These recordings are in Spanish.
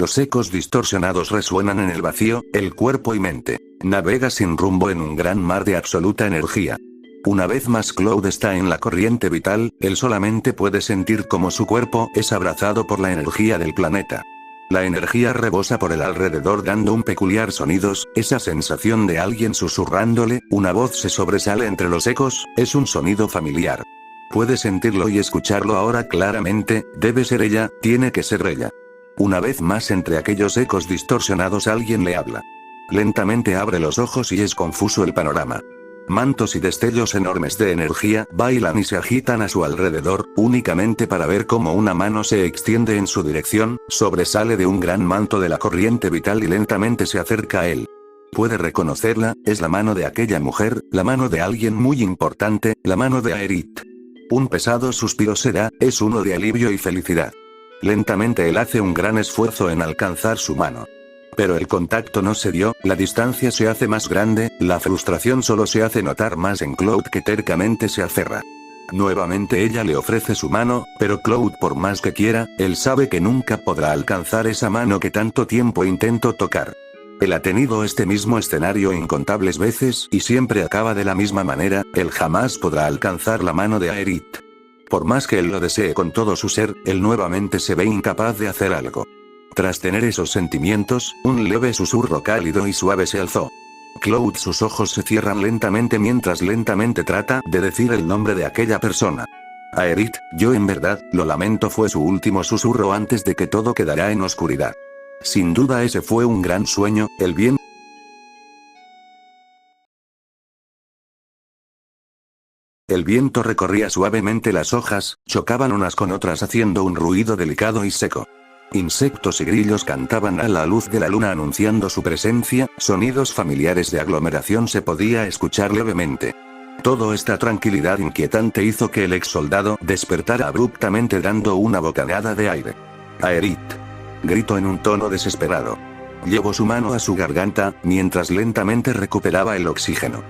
Los ecos distorsionados resuenan en el vacío, el cuerpo y mente. Navega sin rumbo en un gran mar de absoluta energía. Una vez más Cloud está en la corriente vital, él solamente puede sentir cómo su cuerpo es abrazado por la energía del planeta. La energía rebosa por el alrededor dando un peculiar sonidos, esa sensación de alguien susurrándole, una voz se sobresale entre los ecos, es un sonido familiar. Puede sentirlo y escucharlo ahora claramente, debe ser ella, tiene que ser ella. Una vez más entre aquellos ecos distorsionados alguien le habla. Lentamente abre los ojos y es confuso el panorama. Mantos y destellos enormes de energía bailan y se agitan a su alrededor, únicamente para ver cómo una mano se extiende en su dirección, sobresale de un gran manto de la corriente vital y lentamente se acerca a él. Puede reconocerla, es la mano de aquella mujer, la mano de alguien muy importante, la mano de Aerith. Un pesado suspiro se da, es uno de alivio y felicidad. Lentamente él hace un gran esfuerzo en alcanzar su mano. Pero el contacto no se dio, la distancia se hace más grande, la frustración solo se hace notar más en Cloud que tercamente se aferra. Nuevamente ella le ofrece su mano, pero Cloud por más que quiera, él sabe que nunca podrá alcanzar esa mano que tanto tiempo intentó tocar. Él ha tenido este mismo escenario incontables veces y siempre acaba de la misma manera, él jamás podrá alcanzar la mano de Aerith. Por más que él lo desee con todo su ser, él nuevamente se ve incapaz de hacer algo. Tras tener esos sentimientos, un leve susurro cálido y suave se alzó. Cloud sus ojos se cierran lentamente mientras lentamente trata de decir el nombre de aquella persona. Aerith, yo en verdad, lo lamento fue su último susurro antes de que todo quedara en oscuridad. Sin duda ese fue un gran sueño, el bien. El viento recorría suavemente las hojas, chocaban unas con otras haciendo un ruido delicado y seco. Insectos y grillos cantaban a la luz de la luna anunciando su presencia, sonidos familiares de aglomeración se podía escuchar levemente. Toda esta tranquilidad inquietante hizo que el ex soldado despertara abruptamente dando una bocanada de aire. Aerith. Gritó en un tono desesperado. Llevó su mano a su garganta, mientras lentamente recuperaba el oxígeno.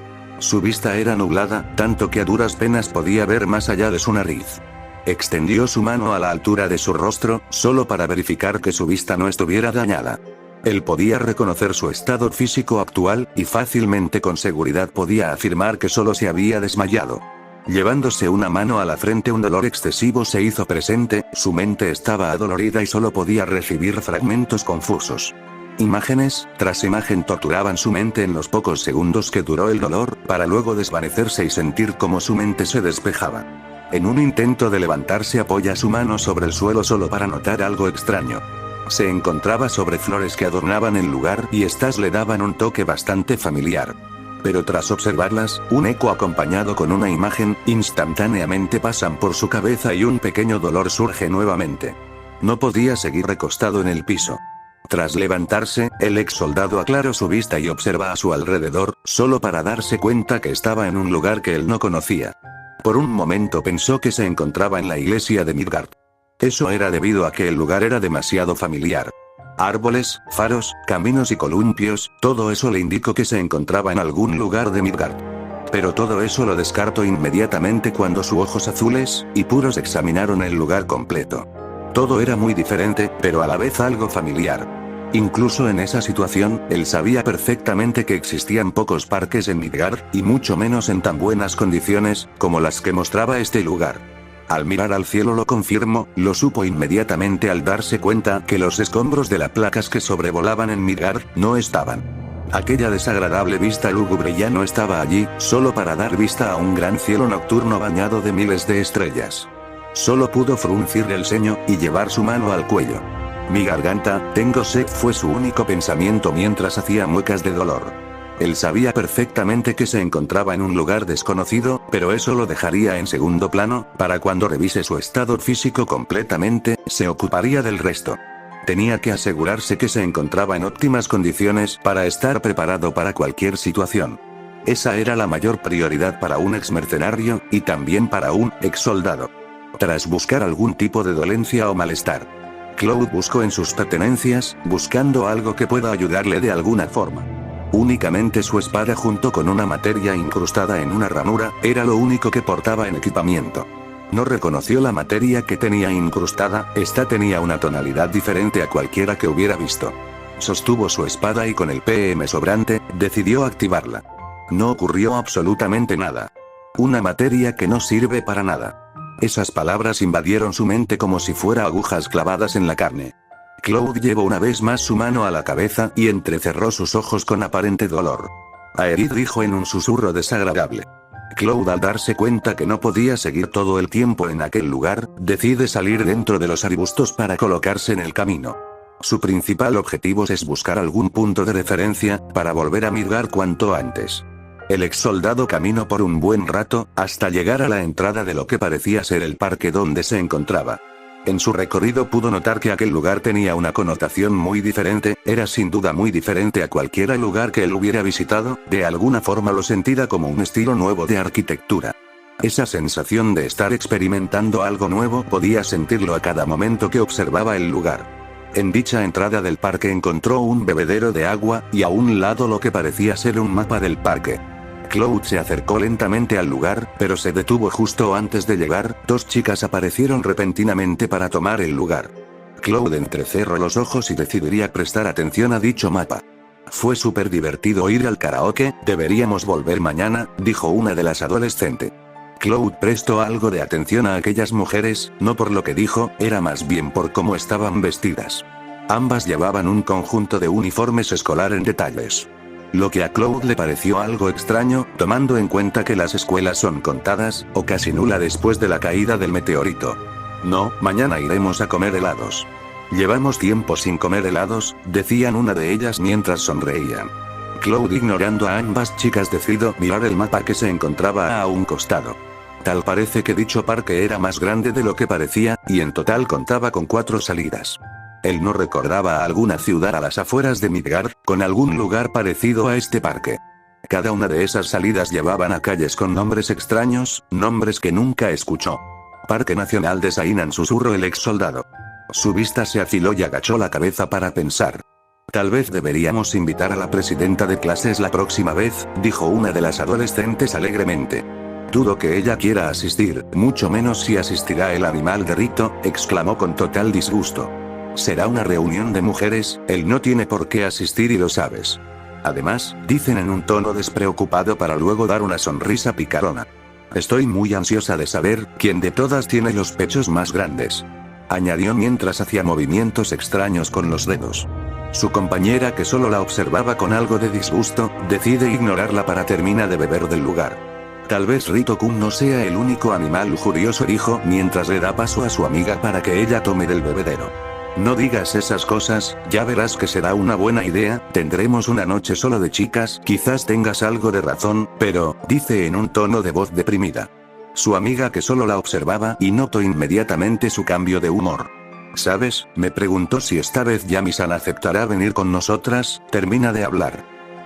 Su vista era nublada, tanto que a duras penas podía ver más allá de su nariz. Extendió su mano a la altura de su rostro, solo para verificar que su vista no estuviera dañada. Él podía reconocer su estado físico actual, y fácilmente con seguridad podía afirmar que solo se había desmayado. Llevándose una mano a la frente un dolor excesivo se hizo presente, su mente estaba adolorida y solo podía recibir fragmentos confusos. Imágenes, tras imagen torturaban su mente en los pocos segundos que duró el dolor, para luego desvanecerse y sentir cómo su mente se despejaba. En un intento de levantarse apoya su mano sobre el suelo solo para notar algo extraño. Se encontraba sobre flores que adornaban el lugar y estas le daban un toque bastante familiar. Pero tras observarlas, un eco acompañado con una imagen, instantáneamente pasan por su cabeza y un pequeño dolor surge nuevamente. No podía seguir recostado en el piso. Tras levantarse, el ex soldado aclaró su vista y observa a su alrededor, solo para darse cuenta que estaba en un lugar que él no conocía. Por un momento pensó que se encontraba en la iglesia de Midgard. Eso era debido a que el lugar era demasiado familiar. Árboles, faros, caminos y columpios, todo eso le indicó que se encontraba en algún lugar de Midgard. Pero todo eso lo descartó inmediatamente cuando sus ojos azules y puros examinaron el lugar completo. Todo era muy diferente, pero a la vez algo familiar. Incluso en esa situación, él sabía perfectamente que existían pocos parques en Midgard, y mucho menos en tan buenas condiciones, como las que mostraba este lugar. Al mirar al cielo lo confirmó, lo supo inmediatamente al darse cuenta que los escombros de las placas que sobrevolaban en Midgard, no estaban. Aquella desagradable vista lúgubre ya no estaba allí, solo para dar vista a un gran cielo nocturno bañado de miles de estrellas. Solo pudo fruncir el ceño, y llevar su mano al cuello. Mi garganta, tengo sed fue su único pensamiento mientras hacía muecas de dolor. Él sabía perfectamente que se encontraba en un lugar desconocido, pero eso lo dejaría en segundo plano, para cuando revise su estado físico completamente, se ocuparía del resto. Tenía que asegurarse que se encontraba en óptimas condiciones para estar preparado para cualquier situación. Esa era la mayor prioridad para un ex mercenario, y también para un ex soldado. Tras buscar algún tipo de dolencia o malestar, Cloud buscó en sus pertenencias, buscando algo que pueda ayudarle de alguna forma. Únicamente su espada junto con una materia incrustada en una ranura, era lo único que portaba en equipamiento. No reconoció la materia que tenía incrustada, esta tenía una tonalidad diferente a cualquiera que hubiera visto. Sostuvo su espada y con el PM sobrante, decidió activarla. No ocurrió absolutamente nada. Una materia que no sirve para nada. Esas palabras invadieron su mente como si fuera agujas clavadas en la carne. Cloud llevó una vez más su mano a la cabeza y entrecerró sus ojos con aparente dolor. Aerith dijo en un susurro desagradable. Cloud, al darse cuenta que no podía seguir todo el tiempo en aquel lugar, decide salir dentro de los arbustos para colocarse en el camino. Su principal objetivo es buscar algún punto de referencia, para volver a Midgar cuanto antes. El ex soldado caminó por un buen rato, hasta llegar a la entrada de lo que parecía ser el parque donde se encontraba. En su recorrido pudo notar que aquel lugar tenía una connotación muy diferente, era sin duda muy diferente a cualquier lugar que él hubiera visitado, de alguna forma lo sentía como un estilo nuevo de arquitectura. Esa sensación de estar experimentando algo nuevo podía sentirlo a cada momento que observaba el lugar. En dicha entrada del parque encontró un bebedero de agua, y a un lado lo que parecía ser un mapa del parque. Cloud se acercó lentamente al lugar, pero se detuvo justo antes de llegar. Dos chicas aparecieron repentinamente para tomar el lugar. Cloud entrecerró los ojos y decidiría prestar atención a dicho mapa. Fue súper divertido ir al karaoke, deberíamos volver mañana, dijo una de las adolescentes. Cloud prestó algo de atención a aquellas mujeres, no por lo que dijo, era más bien por cómo estaban vestidas. Ambas llevaban un conjunto de uniformes escolar en detalles. Lo que a Cloud le pareció algo extraño, tomando en cuenta que las escuelas son contadas, o casi nula después de la caída del meteorito. No, mañana iremos a comer helados. Llevamos tiempo sin comer helados, decían una de ellas mientras sonreían. Cloud, ignorando a ambas chicas, decidió mirar el mapa que se encontraba a un costado. Tal parece que dicho parque era más grande de lo que parecía, y en total contaba con 4 salidas. Él no recordaba a alguna ciudad a las afueras de Midgar, con algún lugar parecido a este parque. Cada una de esas salidas llevaban a calles con nombres extraños, nombres que nunca escuchó. Parque Nacional de Sainan, susurró el ex soldado. Su vista se afiló y agachó la cabeza para pensar. Tal vez deberíamos invitar a la presidenta de clases la próxima vez, dijo una de las adolescentes alegremente. Dudo que ella quiera asistir, mucho menos si asistirá el animal de Rito, exclamó con total disgusto. Será una reunión de mujeres, él no tiene por qué asistir y lo sabes. Además, dicen en un tono despreocupado para luego dar una sonrisa picarona. Estoy muy ansiosa de saber quién de todas tiene los pechos más grandes. Añadió mientras hacía movimientos extraños con los dedos. Su compañera, que solo la observaba con algo de disgusto, decide ignorarla para terminar de beber del lugar. Tal vez Rito-kun no sea el único animal lujurioso, dijo mientras le da paso a su amiga para que ella tome del bebedero. No digas esas cosas, ya verás que será una buena idea, tendremos una noche solo de chicas, quizás tengas algo de razón, pero, dice en un tono de voz deprimida. Su amiga, que solo la observaba, y notó inmediatamente su cambio de humor. ¿Sabes? Me preguntó si esta vez Yami-san aceptará venir con nosotras, termina de hablar.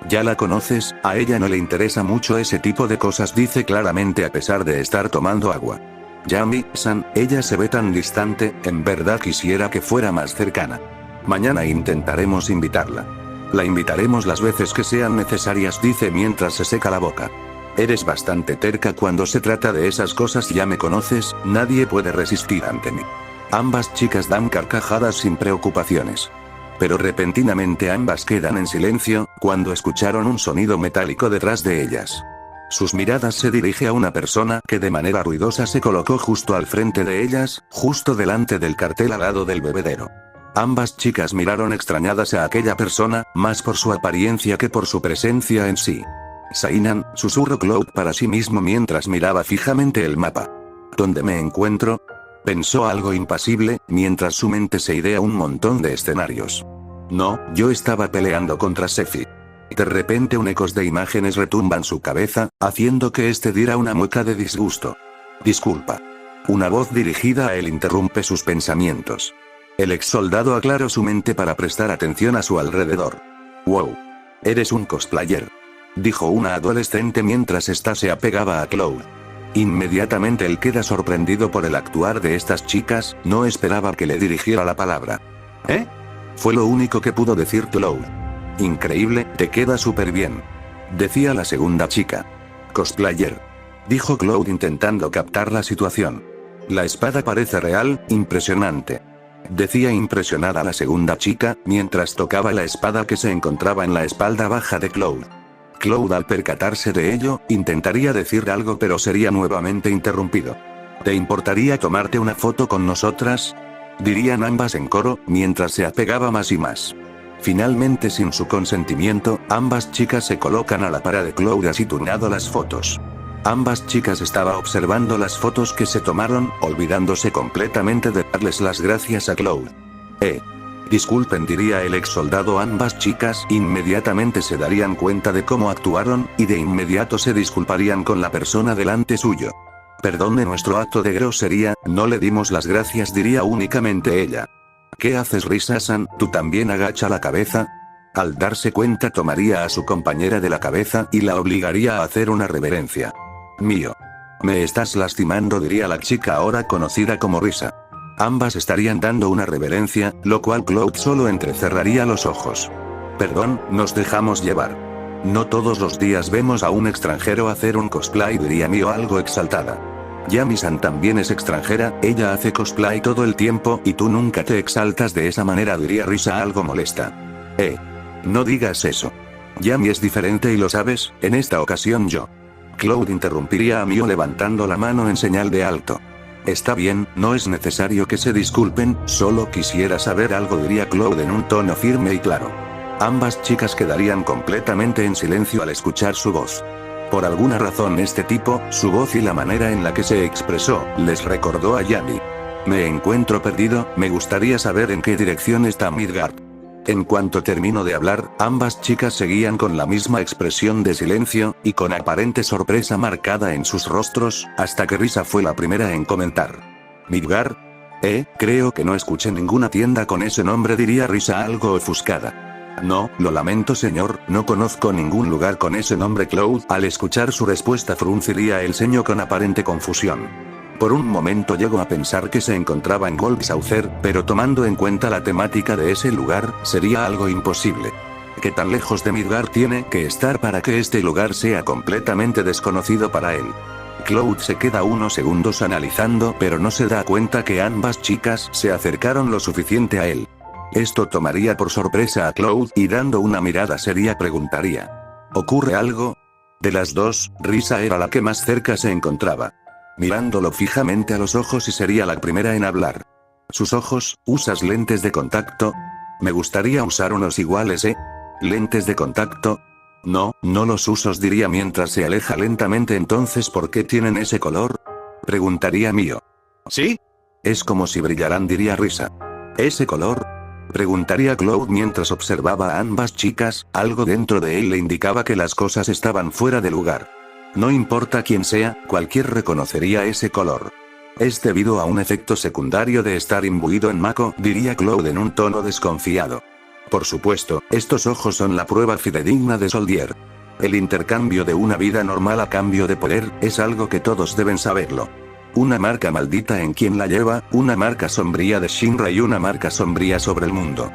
Ya la conoces, a ella no le interesa mucho ese tipo de cosas, dice claramente a pesar de estar tomando agua. Yami-san, ella se ve tan distante, en verdad quisiera que fuera más cercana. Mañana intentaremos invitarla. La invitaremos las veces que sean necesarias, dice mientras se seca la boca. Eres bastante terca cuando se trata de esas cosas, ya me conoces, nadie puede resistir ante mí. Ambas chicas dan carcajadas sin preocupaciones. Pero repentinamente ambas quedan en silencio, cuando escucharon un sonido metálico detrás de ellas. Sus miradas se dirige a una persona que de manera ruidosa se colocó justo al frente de ellas, justo delante del cartel al lado del bebedero. Ambas chicas miraron extrañadas a aquella persona, más por su apariencia que por su presencia en sí. Sainan, susurró Cloud para sí mismo mientras miraba fijamente el mapa. ¿Dónde me encuentro? Pensó algo impasible, mientras su mente se idea un montón de escenarios. No, yo estaba peleando contra Sefi. De repente un ecos de imágenes retumba en su cabeza, haciendo que este diera una mueca de disgusto. Disculpa. Una voz dirigida a él interrumpe sus pensamientos. El ex soldado aclaró su mente para prestar atención a su alrededor. Wow. Eres un cosplayer. Dijo una adolescente mientras ésta se apegaba a Cloud. Inmediatamente él queda sorprendido por el actuar de estas chicas, no esperaba que le dirigiera la palabra. ¿Eh? Fue lo único que pudo decir Cloud. Increíble, te queda súper bien. Decía la segunda chica. Cosplayer. Dijo Cloud intentando captar la situación. La espada parece real, impresionante. Decía impresionada la segunda chica, mientras tocaba la espada que se encontraba en la espalda baja de Cloud. Cloud, al percatarse de ello, intentaría decir algo pero sería nuevamente interrumpido. ¿Te importaría tomarte una foto con nosotras?, dirían ambas en coro, mientras se apegaba más y más. Finalmente, sin su consentimiento, ambas chicas se colocan a la par de Cloud así turnado las fotos. Ambas chicas estaban observando las fotos que se tomaron, olvidándose completamente de darles las gracias a Cloud. Disculpen, diría el ex soldado. Ambas chicas inmediatamente se darían cuenta de cómo actuaron, y de inmediato se disculparían con la persona delante suyo. Perdone nuestro acto de grosería, no le dimos las gracias, diría únicamente ella. ¿Qué haces, Risa-san? ¿Tú también agacha la cabeza? Al darse cuenta, tomaría a su compañera de la cabeza y la obligaría a hacer una reverencia. Mío. Me estás lastimando, diría la chica ahora conocida como Risa. Ambas estarían dando una reverencia, lo cual Cloud solo entrecerraría los ojos. Perdón, nos dejamos llevar. No todos los días vemos a un extranjero hacer un cosplay, diría Mio algo exaltada. Yami-san también es extranjera, ella hace cosplay todo el tiempo y tú nunca te exaltas de esa manera, diría Risa algo molesta. No digas eso. Yami es diferente y lo sabes, en esta ocasión yo. Cloud interrumpiría a Mio levantando la mano en señal de alto. Está bien, no es necesario que se disculpen, solo quisiera saber algo, diría Cloud en un tono firme y claro. Ambas chicas quedarían completamente en silencio al escuchar su voz. Por alguna razón este tipo, su voz y la manera en la que se expresó, les recordó a Yami. Me encuentro perdido, me gustaría saber en qué dirección está Midgard. En cuanto terminó de hablar, ambas chicas seguían con la misma expresión de silencio, y con aparente sorpresa marcada en sus rostros, hasta que Risa fue la primera en comentar. ¿Midgard? Creo que no escuché ninguna tienda con ese nombre, diría Risa algo ofuscada. No, lo lamento señor, no conozco ningún lugar con ese nombre. Cloud, al escuchar su respuesta, frunciría el ceño con aparente confusión. Por un momento llegó a pensar que se encontraba en Gold Saucer, pero tomando en cuenta la temática de ese lugar, sería algo imposible. ¿Qué tan lejos de Midgard tiene que estar para que este lugar sea completamente desconocido para él? Cloud se queda unos segundos analizando, pero no se da cuenta que ambas chicas se acercaron lo suficiente a él. Esto tomaría por sorpresa a Cloud, y dando una mirada seria preguntaría. ¿Ocurre algo? De las dos, Risa era la que más cerca se encontraba. Mirándolo fijamente a los ojos y sería la primera en hablar. Sus ojos, ¿usas lentes de contacto? Me gustaría usar unos iguales, ¿Lentes de contacto? No, no los uso, diría mientras se aleja lentamente. Entonces, ¿por qué tienen ese color? Preguntaría Mio. ¿Sí? Es como si brillaran, diría Risa. ¿Ese color? Preguntaría Cloud mientras observaba a ambas chicas, algo dentro de él le indicaba que las cosas estaban fuera de lugar. No importa quién sea, cualquier reconocería ese color. Es debido a un efecto secundario de estar imbuido en Mako, diría Cloud en un tono desconfiado. Por supuesto, estos ojos son la prueba fidedigna de Soldier. El intercambio de una vida normal a cambio de poder, es algo que todos deben saberlo. Una marca maldita en quien la lleva, una marca sombría de Shinra y una marca sombría sobre el mundo.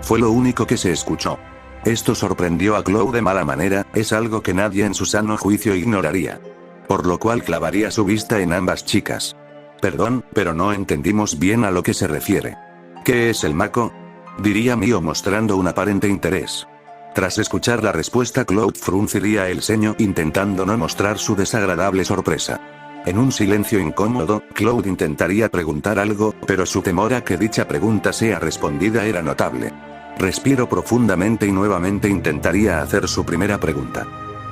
Fue lo único que se escuchó. Esto sorprendió a Cloud de mala manera, es algo que nadie en su sano juicio ignoraría. Por lo cual clavaría su vista en ambas chicas. Perdón, pero no entendimos bien a lo que se refiere. ¿Qué es el Mako? Diría Mio mostrando un aparente interés. Tras escuchar la respuesta, Cloud frunciría el ceño intentando no mostrar su desagradable sorpresa. En un silencio incómodo, Cloud intentaría preguntar algo, pero su temor a que dicha pregunta sea respondida era notable. Respiró profundamente y nuevamente intentaría hacer su primera pregunta.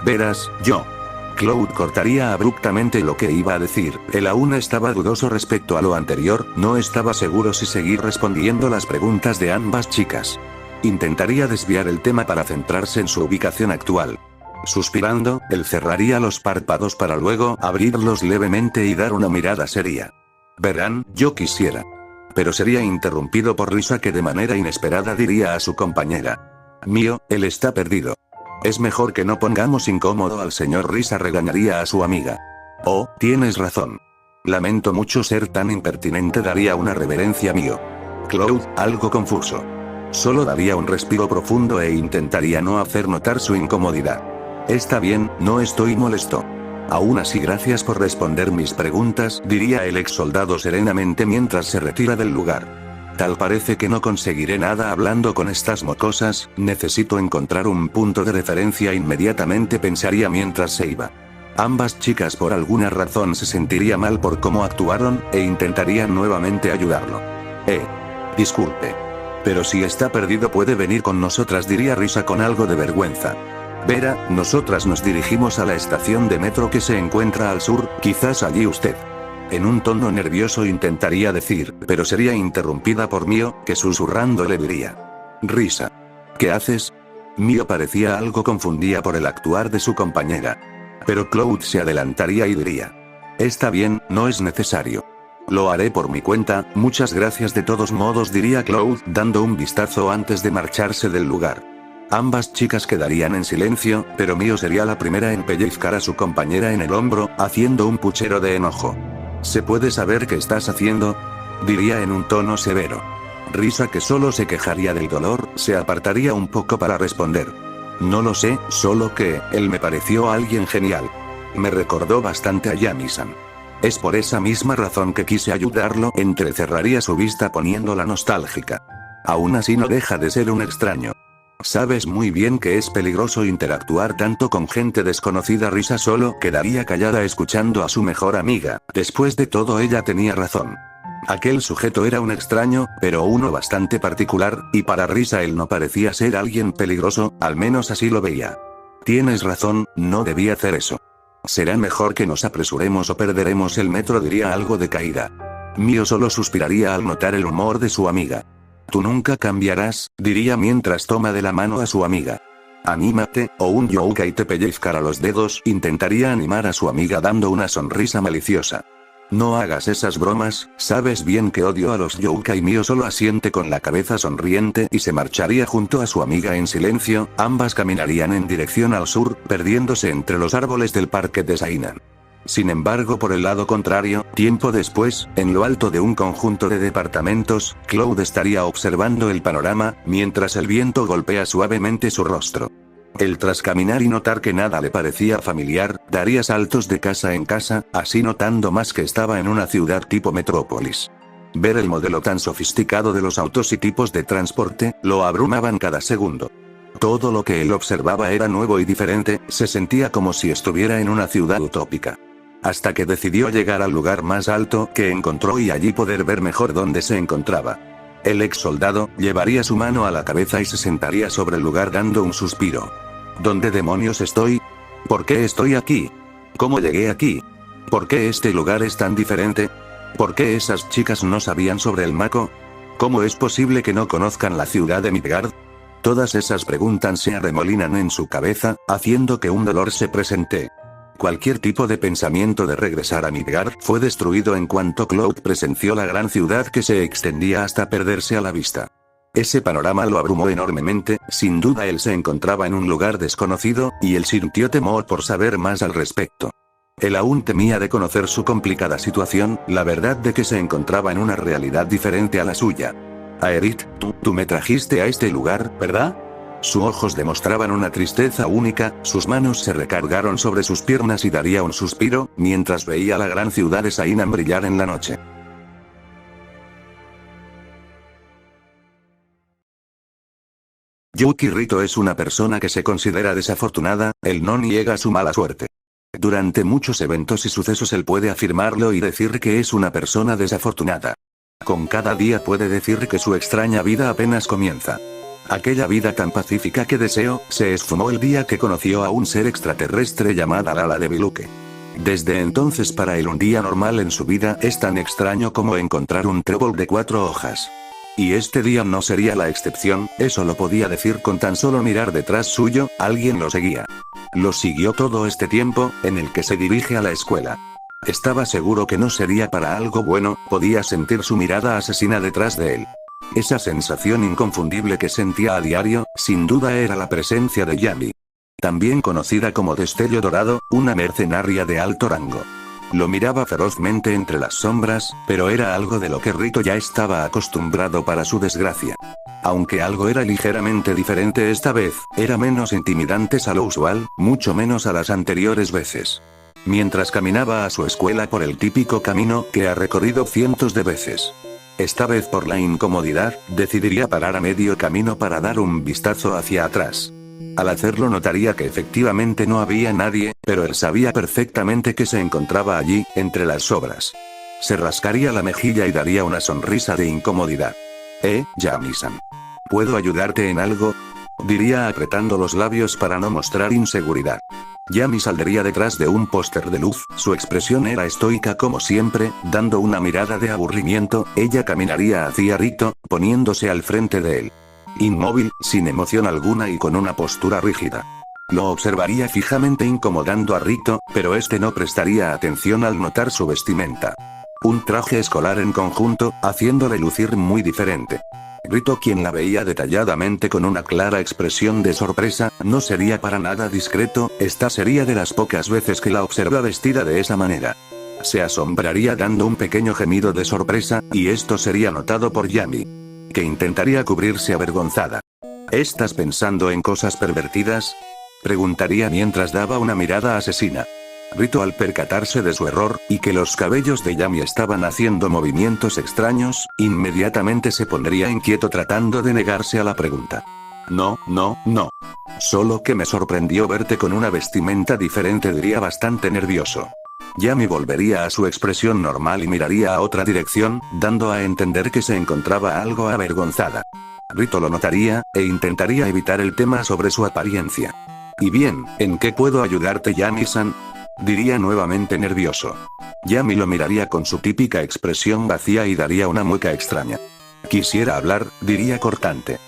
Verás, yo. Cloud cortaría abruptamente lo que iba a decir. Él aún estaba dudoso respecto a lo anterior, no estaba seguro si seguir respondiendo las preguntas de ambas chicas. Intentaría desviar el tema para centrarse en su ubicación actual. Suspirando, él cerraría los párpados para luego abrirlos levemente y dar una mirada seria. Verán, yo quisiera. Pero sería interrumpido por Risa que de manera inesperada diría a su compañera. Mio, él está perdido. Es mejor que no pongamos incómodo al señor. Risa regañaría a su amiga. Oh, tienes razón. Lamento mucho ser tan impertinente, daría una reverencia a Mio. Cloud, algo confuso. Solo daría un respiro profundo e intentaría no hacer notar su incomodidad. Está bien, no estoy molesto. Aún así, gracias por responder mis preguntas, diría el ex soldado serenamente mientras se retira del lugar. Tal parece que no conseguiré nada hablando con estas mocosas, necesito encontrar un punto de referencia inmediatamente, pensaría mientras se iba. Ambas chicas por alguna razón se sentiría mal por cómo actuaron, e intentarían nuevamente ayudarlo. Disculpe. Pero si está perdido puede venir con nosotras, diría Risa con algo de vergüenza. Verá, nosotras nos dirigimos a la estación de metro que se encuentra al sur, quizás allí usted. En un tono nervioso intentaría decir, pero sería interrumpida por Mio, que susurrando le diría. Risa. ¿Qué haces? Mio parecía algo confundida por el actuar de su compañera. Pero Cloud se adelantaría y diría. Está bien, no es necesario. Lo haré por mi cuenta, muchas gracias de todos modos, diría Cloud, dando un vistazo antes de marcharse del lugar. Ambas chicas quedarían en silencio, pero Mio sería la primera en pellizcar a su compañera en el hombro, haciendo un puchero de enojo. ¿Se puede saber qué estás haciendo? Diría en un tono severo. Risa, que solo se quejaría del dolor, se apartaría un poco para responder. No lo sé, solo que, él me pareció alguien genial. Me recordó bastante a Yami-san. Es por esa misma razón que quise ayudarlo, entrecerraría su vista poniéndola nostálgica. Aún así no deja de ser un extraño. Sabes muy bien que es peligroso interactuar tanto con gente desconocida. Risa solo quedaría callada escuchando a su mejor amiga, después de todo ella tenía razón. Aquel sujeto era un extraño, pero uno bastante particular, y para Risa él no parecía ser alguien peligroso, al menos así lo veía. Tienes razón, no debí hacer eso. Será mejor que nos apresuremos o perderemos el metro, diría algo decaída. Mio solo suspiraría al notar el humor de su amiga. Tú nunca cambiarás, diría mientras toma de la mano a su amiga. Anímate, o un youkai te pellizcará los dedos, intentaría animar a su amiga dando una sonrisa maliciosa. No hagas esas bromas, sabes bien que odio a los youkai. Mio solo asiente con la cabeza sonriente y se marcharía junto a su amiga en silencio, ambas caminarían en dirección al sur, perdiéndose entre los árboles del parque de Sainan. Sin embargo, por el lado contrario, tiempo después, en lo alto de un conjunto de departamentos, Cloud estaría observando el panorama, mientras el viento golpea suavemente su rostro. Él, tras caminar y notar que nada le parecía familiar, daría saltos de casa en casa, así notando más que estaba en una ciudad tipo metrópolis. Ver el modelo tan sofisticado de los autos y tipos de transporte, lo abrumaban cada segundo. Todo lo que él observaba era nuevo y diferente, se sentía como si estuviera en una ciudad utópica. Hasta que decidió llegar al lugar más alto que encontró y allí poder ver mejor dónde se encontraba. El ex soldado llevaría su mano a la cabeza y se sentaría sobre el lugar dando un suspiro. ¿Dónde demonios estoy? ¿Por qué estoy aquí? ¿Cómo llegué aquí? ¿Por qué este lugar es tan diferente? ¿Por qué esas chicas no sabían sobre el Mako? ¿Cómo es posible que no conozcan la ciudad de Midgard? Todas esas preguntas se arremolinan en su cabeza, haciendo que un dolor se presente. Cualquier tipo de pensamiento de regresar a Midgard fue destruido en cuanto Cloud presenció la gran ciudad que se extendía hasta perderse a la vista. Ese panorama lo abrumó enormemente, sin duda él se encontraba en un lugar desconocido, y él sintió temor por saber más al respecto. Él aún temía de conocer su complicada situación, la verdad de que se encontraba en una realidad diferente a la suya. Aerith, tú me trajiste a este lugar, ¿verdad? Sus ojos demostraban una tristeza única, sus manos se recargaron sobre sus piernas y daría un suspiro, mientras veía la gran ciudad de Sainan brillar en la noche. Yuki Rito es una persona que se considera desafortunada, él no niega su mala suerte. Durante muchos eventos y sucesos él puede afirmarlo y decir que es una persona desafortunada. Con cada día puede decir que su extraña vida apenas comienza. Aquella vida tan pacífica que deseó, se esfumó el día que conoció a un ser extraterrestre llamada Lala de Biluque. Desde entonces para él un día normal en su vida es tan extraño como encontrar un trébol de 4 hojas. Y este día no sería la excepción, eso lo podía decir con tan solo mirar detrás suyo, alguien lo seguía. Lo siguió todo este tiempo, en el que se dirige a la escuela. Estaba seguro que no sería para algo bueno, podía sentir su mirada asesina detrás de él. Esa sensación inconfundible que sentía a diario, sin duda era la presencia de Yami. También conocida como Destello Dorado, una mercenaria de alto rango. Lo miraba ferozmente entre las sombras, pero era algo de lo que Rito ya estaba acostumbrado para su desgracia. Aunque algo era ligeramente diferente esta vez, era menos intimidante a lo usual, mucho menos a las anteriores veces. mientras caminaba a su escuela por el típico camino que ha recorrido cientos de veces. Esta vez por la incomodidad, decidiría parar a medio camino para dar un vistazo hacia atrás. Al hacerlo notaría que efectivamente no había nadie, pero él sabía perfectamente que se encontraba allí, entre las sobras. Se rascaría la mejilla y daría una sonrisa de incomodidad. Yami-san. ¿Puedo ayudarte en algo?, diría apretando los labios para no mostrar inseguridad. Yami saldría detrás de un póster de luz, su expresión era estoica como siempre, dando una mirada de aburrimiento, ella caminaría hacia Rito, poniéndose al frente de él. Inmóvil, sin emoción alguna y con una postura rígida. Lo observaría fijamente incomodando a Rito, pero este no prestaría atención al notar su vestimenta. Un traje escolar en conjunto, haciéndole lucir muy diferente. Rito, quien la veía detalladamente con una clara expresión de sorpresa, no sería para nada discreto, esta sería de las pocas veces que la observa vestida de esa manera. Se asombraría dando un pequeño gemido de sorpresa, y esto sería notado por Yami, que intentaría cubrirse avergonzada. ¿Estás pensando en cosas pervertidas?, preguntaría mientras daba una mirada asesina. Rito, al percatarse de su error, y que los cabellos de Yami estaban haciendo movimientos extraños, inmediatamente se pondría inquieto tratando de negarse a la pregunta. No. Solo que me sorprendió verte con una vestimenta diferente, diría bastante nervioso. Yami volvería a su expresión normal y miraría a otra dirección, dando a entender que se encontraba algo avergonzada. Rito lo notaría, e intentaría evitar el tema sobre su apariencia. Y bien, ¿en qué puedo ayudarte, Yami-san?, diría nuevamente nervioso. Yami lo miraría con su típica expresión vacía y daría una mueca extraña. Quisiera hablar, diría cortante.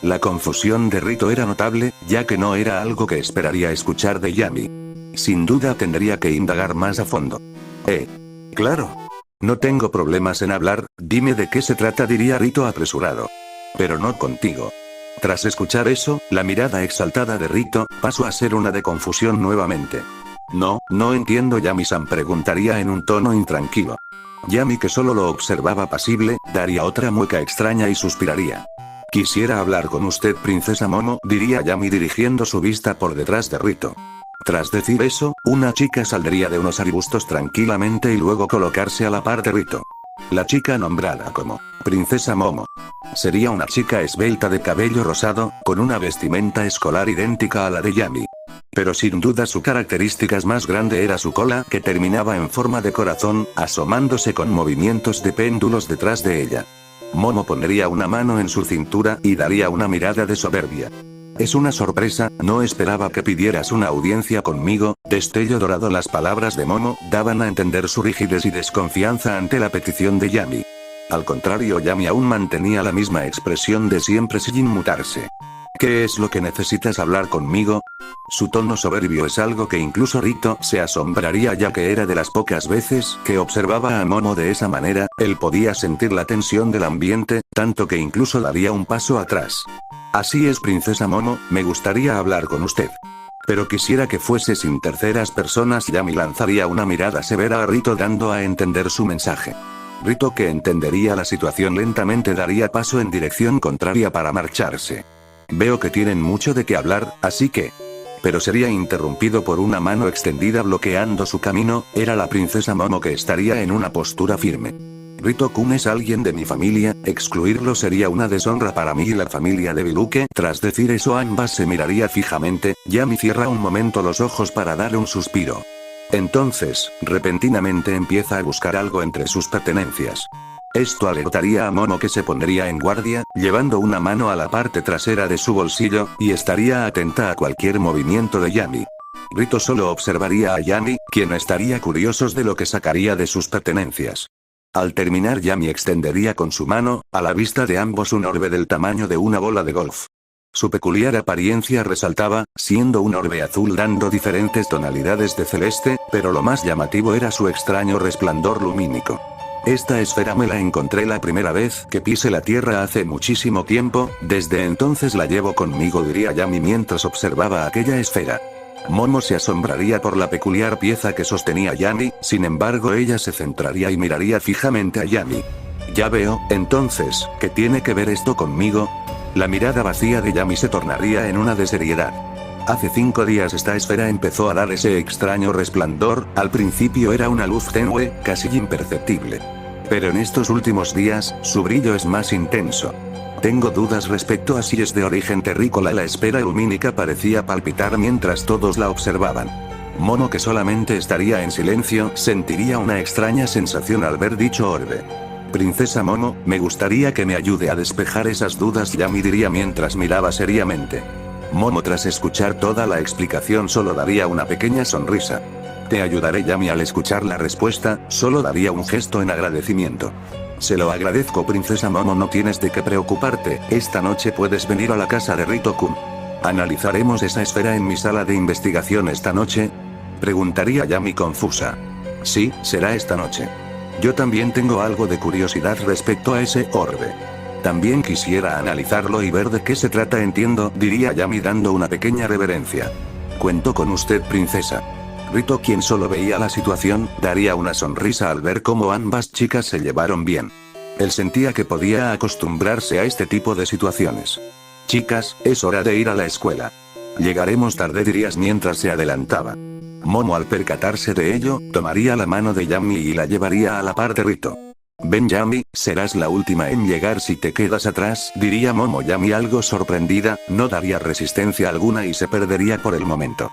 La confusión de Rito era notable, ya que no era algo que esperaría escuchar de Yami. Sin duda tendría que indagar más a fondo. Claro. No tengo problemas en hablar, dime de qué se trata, diría Rito apresurado. Pero no contigo. Tras escuchar eso, la mirada exaltada de Rito pasó a ser una de confusión nuevamente. No entiendo, Yami-san, preguntaría en un tono intranquilo. Yami, que solo lo observaba pasible, daría otra mueca extraña y suspiraría. Quisiera hablar con usted, princesa Momo, diría Yami dirigiendo su vista por detrás de Rito. Tras decir eso, una chica saldría de unos arbustos tranquilamente y luego colocarse a la par de Rito. La chica nombrada como Princesa Momo sería una chica esbelta de cabello rosado, con una vestimenta escolar idéntica a la de Yami. Pero sin duda su característica más grande era su cola, que terminaba en forma de corazón, asomándose con movimientos de péndulos detrás de ella. Momo pondría una mano en su cintura y daría una mirada de soberbia. Es una sorpresa, no esperaba que pidieras una audiencia conmigo, destello dorado. Las palabras de Momo daban a entender su rigidez y desconfianza ante la petición de Yami. Al contrario, Yami aún mantenía la misma expresión de siempre sin inmutarse. ¿Qué es lo que necesitas hablar conmigo? Su tono soberbio es algo que incluso Rito se asombraría, ya que era de las pocas veces que observaba a Momo de esa manera, él podía sentir la tensión del ambiente, tanto que incluso daría un paso atrás. Así es, princesa Momo, me gustaría hablar con usted. Pero quisiera que fuese sin terceras personas. Yami lanzaría una mirada severa a Rito dando a entender su mensaje. Rito, que entendería la situación, lentamente daría paso en dirección contraria para marcharse. Veo que tienen mucho de qué hablar, así que... Pero sería interrumpido por una mano extendida bloqueando su camino, era la princesa Momo, que estaría en una postura firme. Rito-kun es alguien de mi familia, excluirlo sería una deshonra para mí y la familia de Biluke. Tras decir eso, ambas se miraría fijamente. Yami cierra un momento los ojos para dar un suspiro. Entonces, repentinamente empieza a buscar algo entre sus pertenencias. Esto alertaría a Momo, que se pondría en guardia, llevando una mano a la parte trasera de su bolsillo, y estaría atenta a cualquier movimiento de Yami. Rito solo observaría a Yami, quien estaría curioso de lo que sacaría de sus pertenencias. Al terminar, Yami extendería con su mano, a la vista de ambos, un orbe del tamaño de una bola de golf. Su peculiar apariencia resaltaba, siendo un orbe azul dando diferentes tonalidades de celeste, pero lo más llamativo era su extraño resplandor lumínico. Esta esfera me la encontré la primera vez que pise la tierra hace muchísimo tiempo, desde entonces la llevo conmigo, diría Yami mientras observaba aquella esfera. Momo se asombraría por la peculiar pieza que sostenía Yami, sin embargo ella se centraría y miraría fijamente a Yami. Ya veo, entonces, ¿qué tiene que ver esto conmigo? La mirada vacía de Yami se tornaría en una de seriedad. Hace 5 días esta esfera empezó a dar ese extraño resplandor, al principio era una luz tenue, casi imperceptible. Pero en estos últimos días, su brillo es más intenso. Tengo dudas respecto a si es de origen terrícola. La esfera lumínica parecía palpitar mientras todos la observaban. Momo, que solamente estaría en silencio, sentiría una extraña sensación al ver dicho orbe. Princesa Momo, me gustaría que me ayude a despejar esas dudas, Yami diría mientras miraba seriamente. Momo, tras escuchar toda la explicación, solo daría una pequeña sonrisa. Te ayudaré. Yami, al escuchar la respuesta, solo daría un gesto en agradecimiento. Se lo agradezco, Princesa Momo, no tienes de qué preocuparte, esta noche puedes venir a la casa de Rito-kun. ¿Analizaremos esa esfera en mi sala de investigación esta noche?, preguntaría Yami confusa. Sí, será esta noche. Yo también tengo algo de curiosidad respecto a ese orbe. También quisiera analizarlo y ver de qué se trata, entiendo, diría Yami dando una pequeña reverencia. Cuento con usted, princesa. Rito, quien solo veía la situación, daría una sonrisa al ver cómo ambas chicas se llevaron bien. Él sentía que podía acostumbrarse a este tipo de situaciones. Chicas, es hora de ir a la escuela. Llegaremos tarde, dirías mientras se adelantaba. Momo, al percatarse de ello, tomaría la mano de Yami y la llevaría a la par de Rito. Ven, Yami, serás la última en llegar si te quedas atrás, diría Momo. Yami, algo sorprendida, no daría resistencia alguna y se perdería por el momento.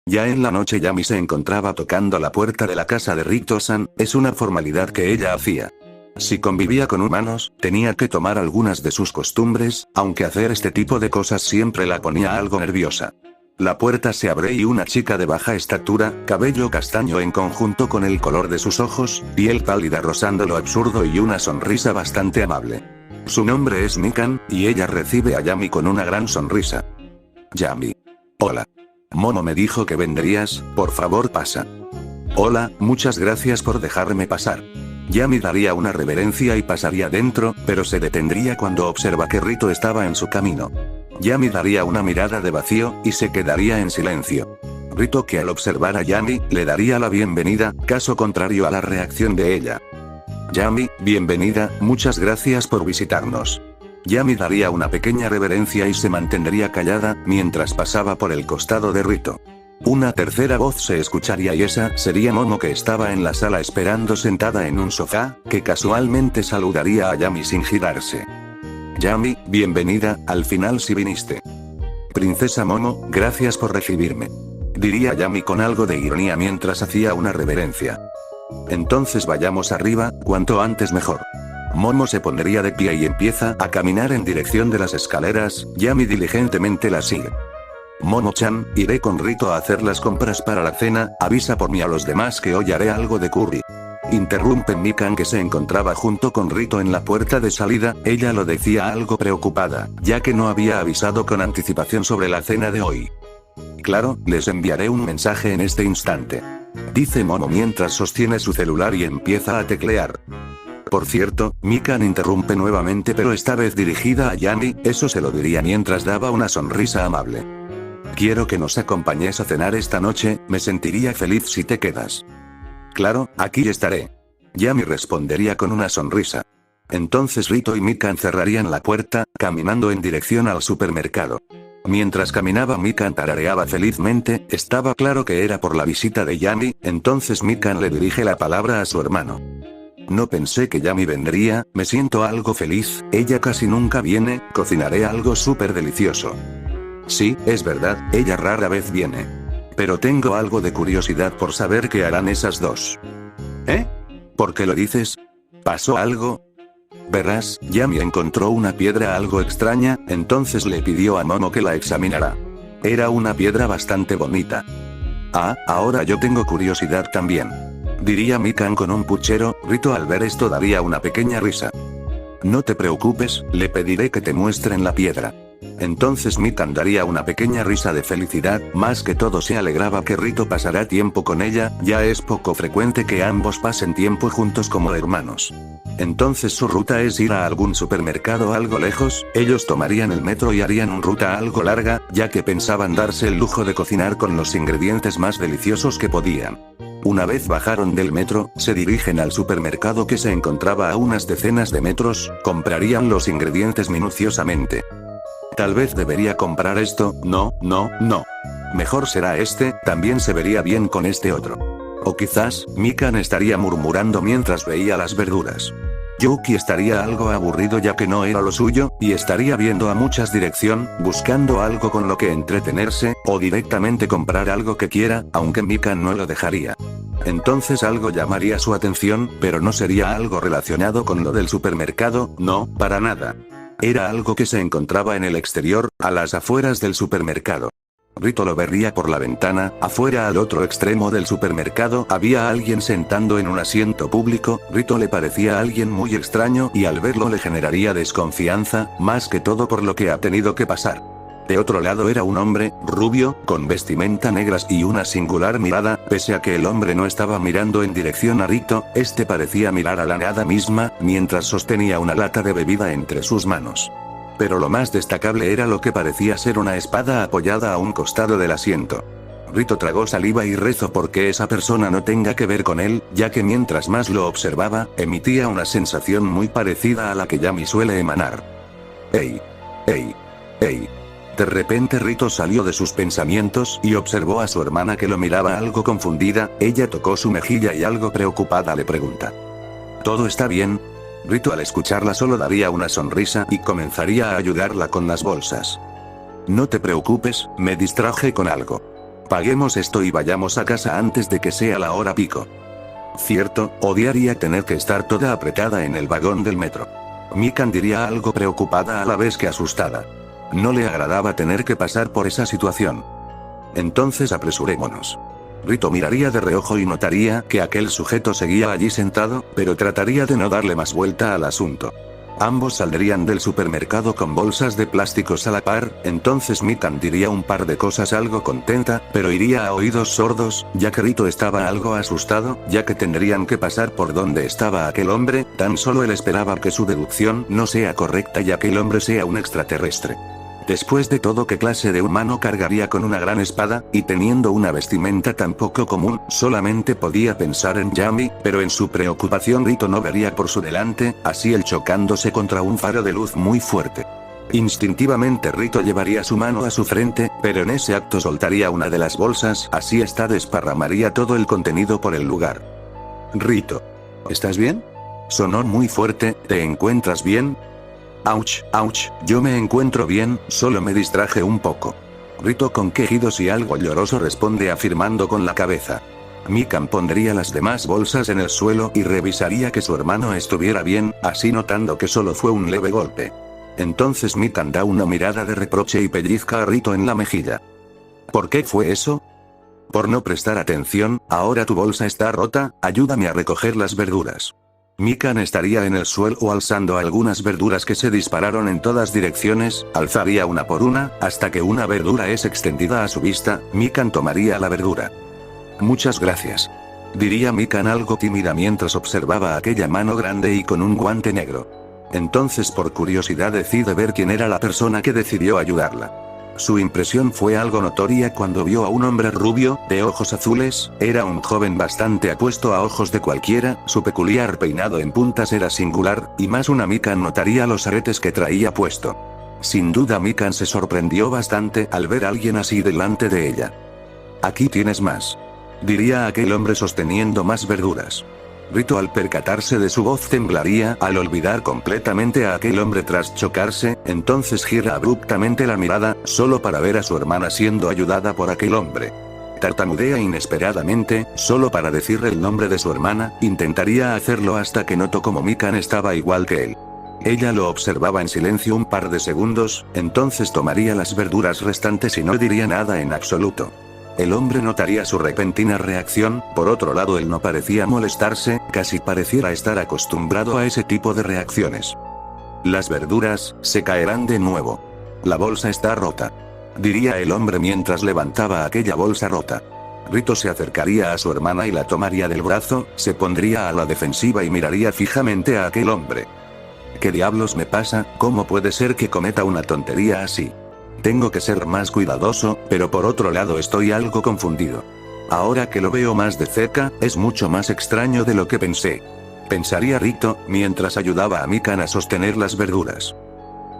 Ya en la noche, Yami se encontraba tocando la puerta de la casa de Rito-san, es una formalidad que ella hacía. Si convivía con humanos, tenía que tomar algunas de sus costumbres, aunque hacer este tipo de cosas siempre la ponía algo nerviosa. La puerta se abre y una chica de baja estatura, cabello castaño en conjunto con el color de sus ojos, piel pálida rozando lo absurdo y una sonrisa bastante amable. Su nombre es Mikan, y ella recibe a Yami con una gran sonrisa. Yami. Hola. Momo me dijo que vendrías, por favor pasa. Hola, muchas gracias por dejarme pasar. Yami daría una reverencia y pasaría dentro, pero se detendría cuando observa que Rito estaba en su camino. Yami daría una mirada de vacío, y se quedaría en silencio. Rito, que al observar a Yami, le daría la bienvenida, caso contrario a la reacción de ella. Yami, bienvenida, muchas gracias por visitarnos. Yami daría una pequeña reverencia y se mantendría callada, mientras pasaba por el costado de Rito. Una tercera voz se escucharía y esa sería Momo, que estaba en la sala esperando sentada en un sofá, que casualmente saludaría a Yami sin girarse. Yami, bienvenida, al final sí viniste. Princesa Momo, gracias por recibirme. Diría Yami con algo de ironía mientras hacía una reverencia. Entonces vayamos arriba, cuanto antes mejor. Momo se pondría de pie y empieza a caminar en dirección de las escaleras, Yami diligentemente la sigue. Momo-chan, iré con Rito a hacer las compras para la cena, avisa por mí a los demás que hoy haré algo de curry. Interrumpe Mikan, que se encontraba junto con Rito en la puerta de salida, ella lo decía algo preocupada, ya que no había avisado con anticipación sobre la cena de hoy. Claro, les enviaré un mensaje en este instante. Dice Momo mientras sostiene su celular y empieza a teclear. Por cierto, Mikan interrumpe nuevamente, pero esta vez dirigida a Yami, eso se lo diría mientras daba una sonrisa amable. Quiero que nos acompañes a cenar esta noche, me sentiría feliz si te quedas. Claro, aquí estaré. Yami respondería con una sonrisa. Entonces Rito y Mikan cerrarían la puerta, caminando en dirección al supermercado. Mientras caminaba, Mikan tarareaba felizmente, estaba claro que era por la visita de Yami, entonces Mikan le dirige la palabra a su hermano. No pensé que Yami vendría, me siento algo feliz, ella casi nunca viene, cocinaré algo súper delicioso. Sí, es verdad, ella rara vez viene. Pero tengo algo de curiosidad por saber qué harán esas dos. ¿Eh? ¿Por qué lo dices? ¿Pasó algo? Verás, Yami encontró una piedra algo extraña, entonces le pidió a Momo que la examinara. Era una piedra bastante bonita. Ah, ahora yo tengo curiosidad también. Diría Mikan con un puchero. Rito al ver esto daría una pequeña risa. No te preocupes, le pediré que te muestren la piedra. Entonces Mikan daría una pequeña risa de felicidad, más que todo se alegraba que Rito pasará tiempo con ella, ya es poco frecuente que ambos pasen tiempo juntos como hermanos. Entonces su ruta es ir a algún supermercado algo lejos, ellos tomarían el metro y harían una ruta algo larga, ya que pensaban darse el lujo de cocinar con los ingredientes más deliciosos que podían. Una vez bajaron del metro, se dirigen al supermercado que se encontraba a unas decenas de metros, comprarían los ingredientes minuciosamente. Tal vez debería comprar esto, no. Mejor será este, también se vería bien con este otro. O quizás, Mikan estaría murmurando mientras veía las verduras. Yuki estaría algo aburrido ya que no era lo suyo, y estaría viendo a muchas dirección, buscando algo con lo que entretenerse, o directamente comprar algo que quiera, aunque Mikan no lo dejaría. Entonces algo llamaría su atención, pero no sería algo relacionado con lo del supermercado, no, para nada. Era algo que se encontraba en el exterior, a las afueras del supermercado. Rito lo vería por la ventana, afuera al otro extremo del supermercado había alguien sentando en un asiento público, Rito le parecía alguien muy extraño y al verlo le generaría desconfianza, más que todo por lo que ha tenido que pasar. De otro lado era un hombre, rubio, con vestimenta negras y una singular mirada, pese a que el hombre no estaba mirando en dirección a Rito, este parecía mirar a la nada misma, mientras sostenía una lata de bebida entre sus manos. Pero lo más destacable era lo que parecía ser una espada apoyada a un costado del asiento. Rito tragó saliva y rezó porque esa persona no tenga que ver con él, ya que mientras más lo observaba, emitía una sensación muy parecida a la que Yami suele emanar. ¡Ey! De repente Rito salió de sus pensamientos y observó a su hermana que lo miraba algo confundida, ella tocó su mejilla y algo preocupada le pregunta. ¿Todo está bien? Rito al escucharla solo daría una sonrisa y comenzaría a ayudarla con las bolsas. No te preocupes, me distraje con algo. Paguemos esto y vayamos a casa antes de que sea la hora pico. Cierto, odiaría tener que estar toda apretada en el vagón del metro. Mikan diría algo preocupada a la vez que asustada. No le agradaba tener que pasar por esa situación. Entonces apresurémonos. Rito miraría de reojo y notaría que aquel sujeto seguía allí sentado, pero trataría de no darle más vuelta al asunto. Ambos saldrían del supermercado con bolsas de plásticos a la par, entonces Mikan diría un par de cosas algo contenta, pero iría a oídos sordos, ya que Rito estaba algo asustado, ya que tendrían que pasar por donde estaba aquel hombre, tan solo él esperaba que su deducción no sea correcta ya que el hombre sea un extraterrestre. Después de todo, ¿qué clase de humano cargaría con una gran espada, y teniendo una vestimenta tan poco común? Solamente podía pensar en Yami, pero en su preocupación Rito no vería por su delante, así él chocándose contra un faro de luz muy fuerte. Instintivamente Rito llevaría su mano a su frente, pero en ese acto soltaría una de las bolsas, así esta desparramaría todo el contenido por el lugar. Rito. ¿Estás bien? Sonó muy fuerte, ¿te encuentras bien? Ouch, yo me encuentro bien, solo me distraje un poco. Rito con quejidos y algo lloroso responde afirmando con la cabeza. Mikan pondría las demás bolsas en el suelo y revisaría que su hermano estuviera bien, así notando que solo fue un leve golpe. Entonces Mikan da una mirada de reproche y pellizca a Rito en la mejilla. ¿Por qué fue eso? Por no prestar atención, ahora tu bolsa está rota, ayúdame a recoger las verduras. Mikan estaría en el suelo alzando algunas verduras que se dispararon en todas direcciones, alzaría una por una, hasta que una verdura es extendida a su vista, Mikan tomaría la verdura. Muchas gracias. Diría Mikan algo tímida mientras observaba aquella mano grande y con un guante negro. Entonces por curiosidad decide ver quién era la persona que decidió ayudarla. Su impresión fue algo notoria cuando vio a un hombre rubio, de ojos azules, era un joven bastante apuesto a ojos de cualquiera, su peculiar peinado en puntas era singular, y más una Mikan notaría los aretes que traía puesto. Sin duda Mikan se sorprendió bastante al ver a alguien así delante de ella. Aquí tienes más. Diría aquel hombre sosteniendo más verduras. Rito al percatarse de su voz temblaría al olvidar completamente a aquel hombre tras chocarse, entonces gira abruptamente la mirada, solo para ver a su hermana siendo ayudada por aquel hombre. Tartamudea inesperadamente, solo para decirle el nombre de su hermana, intentaría hacerlo hasta que notó como Mikan estaba igual que él. Ella lo observaba en silencio un par de segundos, entonces tomaría las verduras restantes y no diría nada en absoluto. El hombre notaría su repentina reacción, por otro lado él no parecía molestarse, casi pareciera estar acostumbrado a ese tipo de reacciones. Las verduras, se caerán de nuevo. La bolsa está rota. Diría el hombre mientras levantaba aquella bolsa rota. Rito se acercaría a su hermana y la tomaría del brazo, se pondría a la defensiva y miraría fijamente a aquel hombre. ¿Qué diablos me pasa? ¿Cómo puede ser que cometa una tontería así? Tengo que ser más cuidadoso, pero por otro lado estoy algo confundido. Ahora que lo veo más de cerca, es mucho más extraño de lo que pensé. Pensaría Rito, mientras ayudaba a Mikan a sostener las verduras.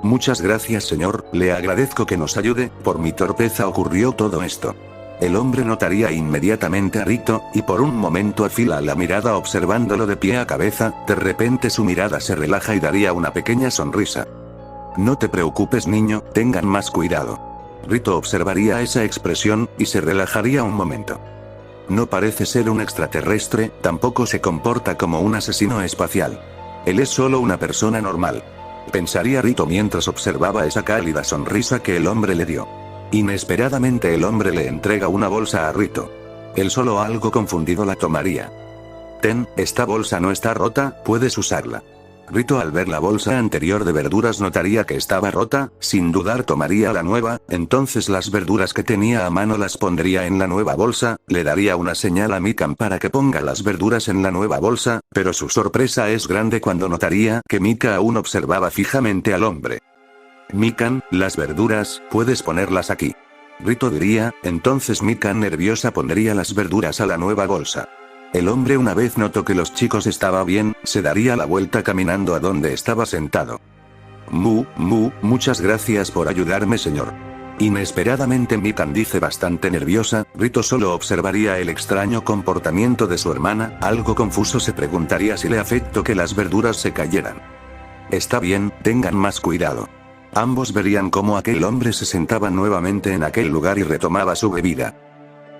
Muchas gracias señor, le agradezco que nos ayude, por mi torpeza ocurrió todo esto. El hombre notaría inmediatamente a Rito, y por un momento afila la mirada observándolo de pie a cabeza, de repente su mirada se relaja y daría una pequeña sonrisa. No te preocupes niño, tengan más cuidado. Rito observaría esa expresión, y se relajaría un momento. No parece ser un extraterrestre, tampoco se comporta como un asesino espacial. Él es solo una persona normal. Pensaría Rito mientras observaba esa cálida sonrisa que el hombre le dio. Inesperadamente el hombre le entrega una bolsa a Rito. Él solo algo confundido la tomaría. Ten, esta bolsa no está rota, puedes usarla. Rito al ver la bolsa anterior de verduras notaría que estaba rota, sin dudar tomaría la nueva, entonces las verduras que tenía a mano las pondría en la nueva bolsa, le daría una señal a Mikan para que ponga las verduras en la nueva bolsa, pero su sorpresa es grande cuando notaría que Mika aún observaba fijamente al hombre. Mikan, las verduras, puedes ponerlas aquí. Rito diría, entonces Mikan nerviosa pondría las verduras a la nueva bolsa. El hombre una vez notó que los chicos estaba bien, se daría la vuelta caminando a donde estaba sentado. Muchas gracias por ayudarme señor. Inesperadamente Mikan dice bastante nerviosa, Rito solo observaría el extraño comportamiento de su hermana, algo confuso se preguntaría si le afectó que las verduras se cayeran. Está bien, tengan más cuidado. Ambos verían cómo aquel hombre se sentaba nuevamente en aquel lugar y retomaba su bebida.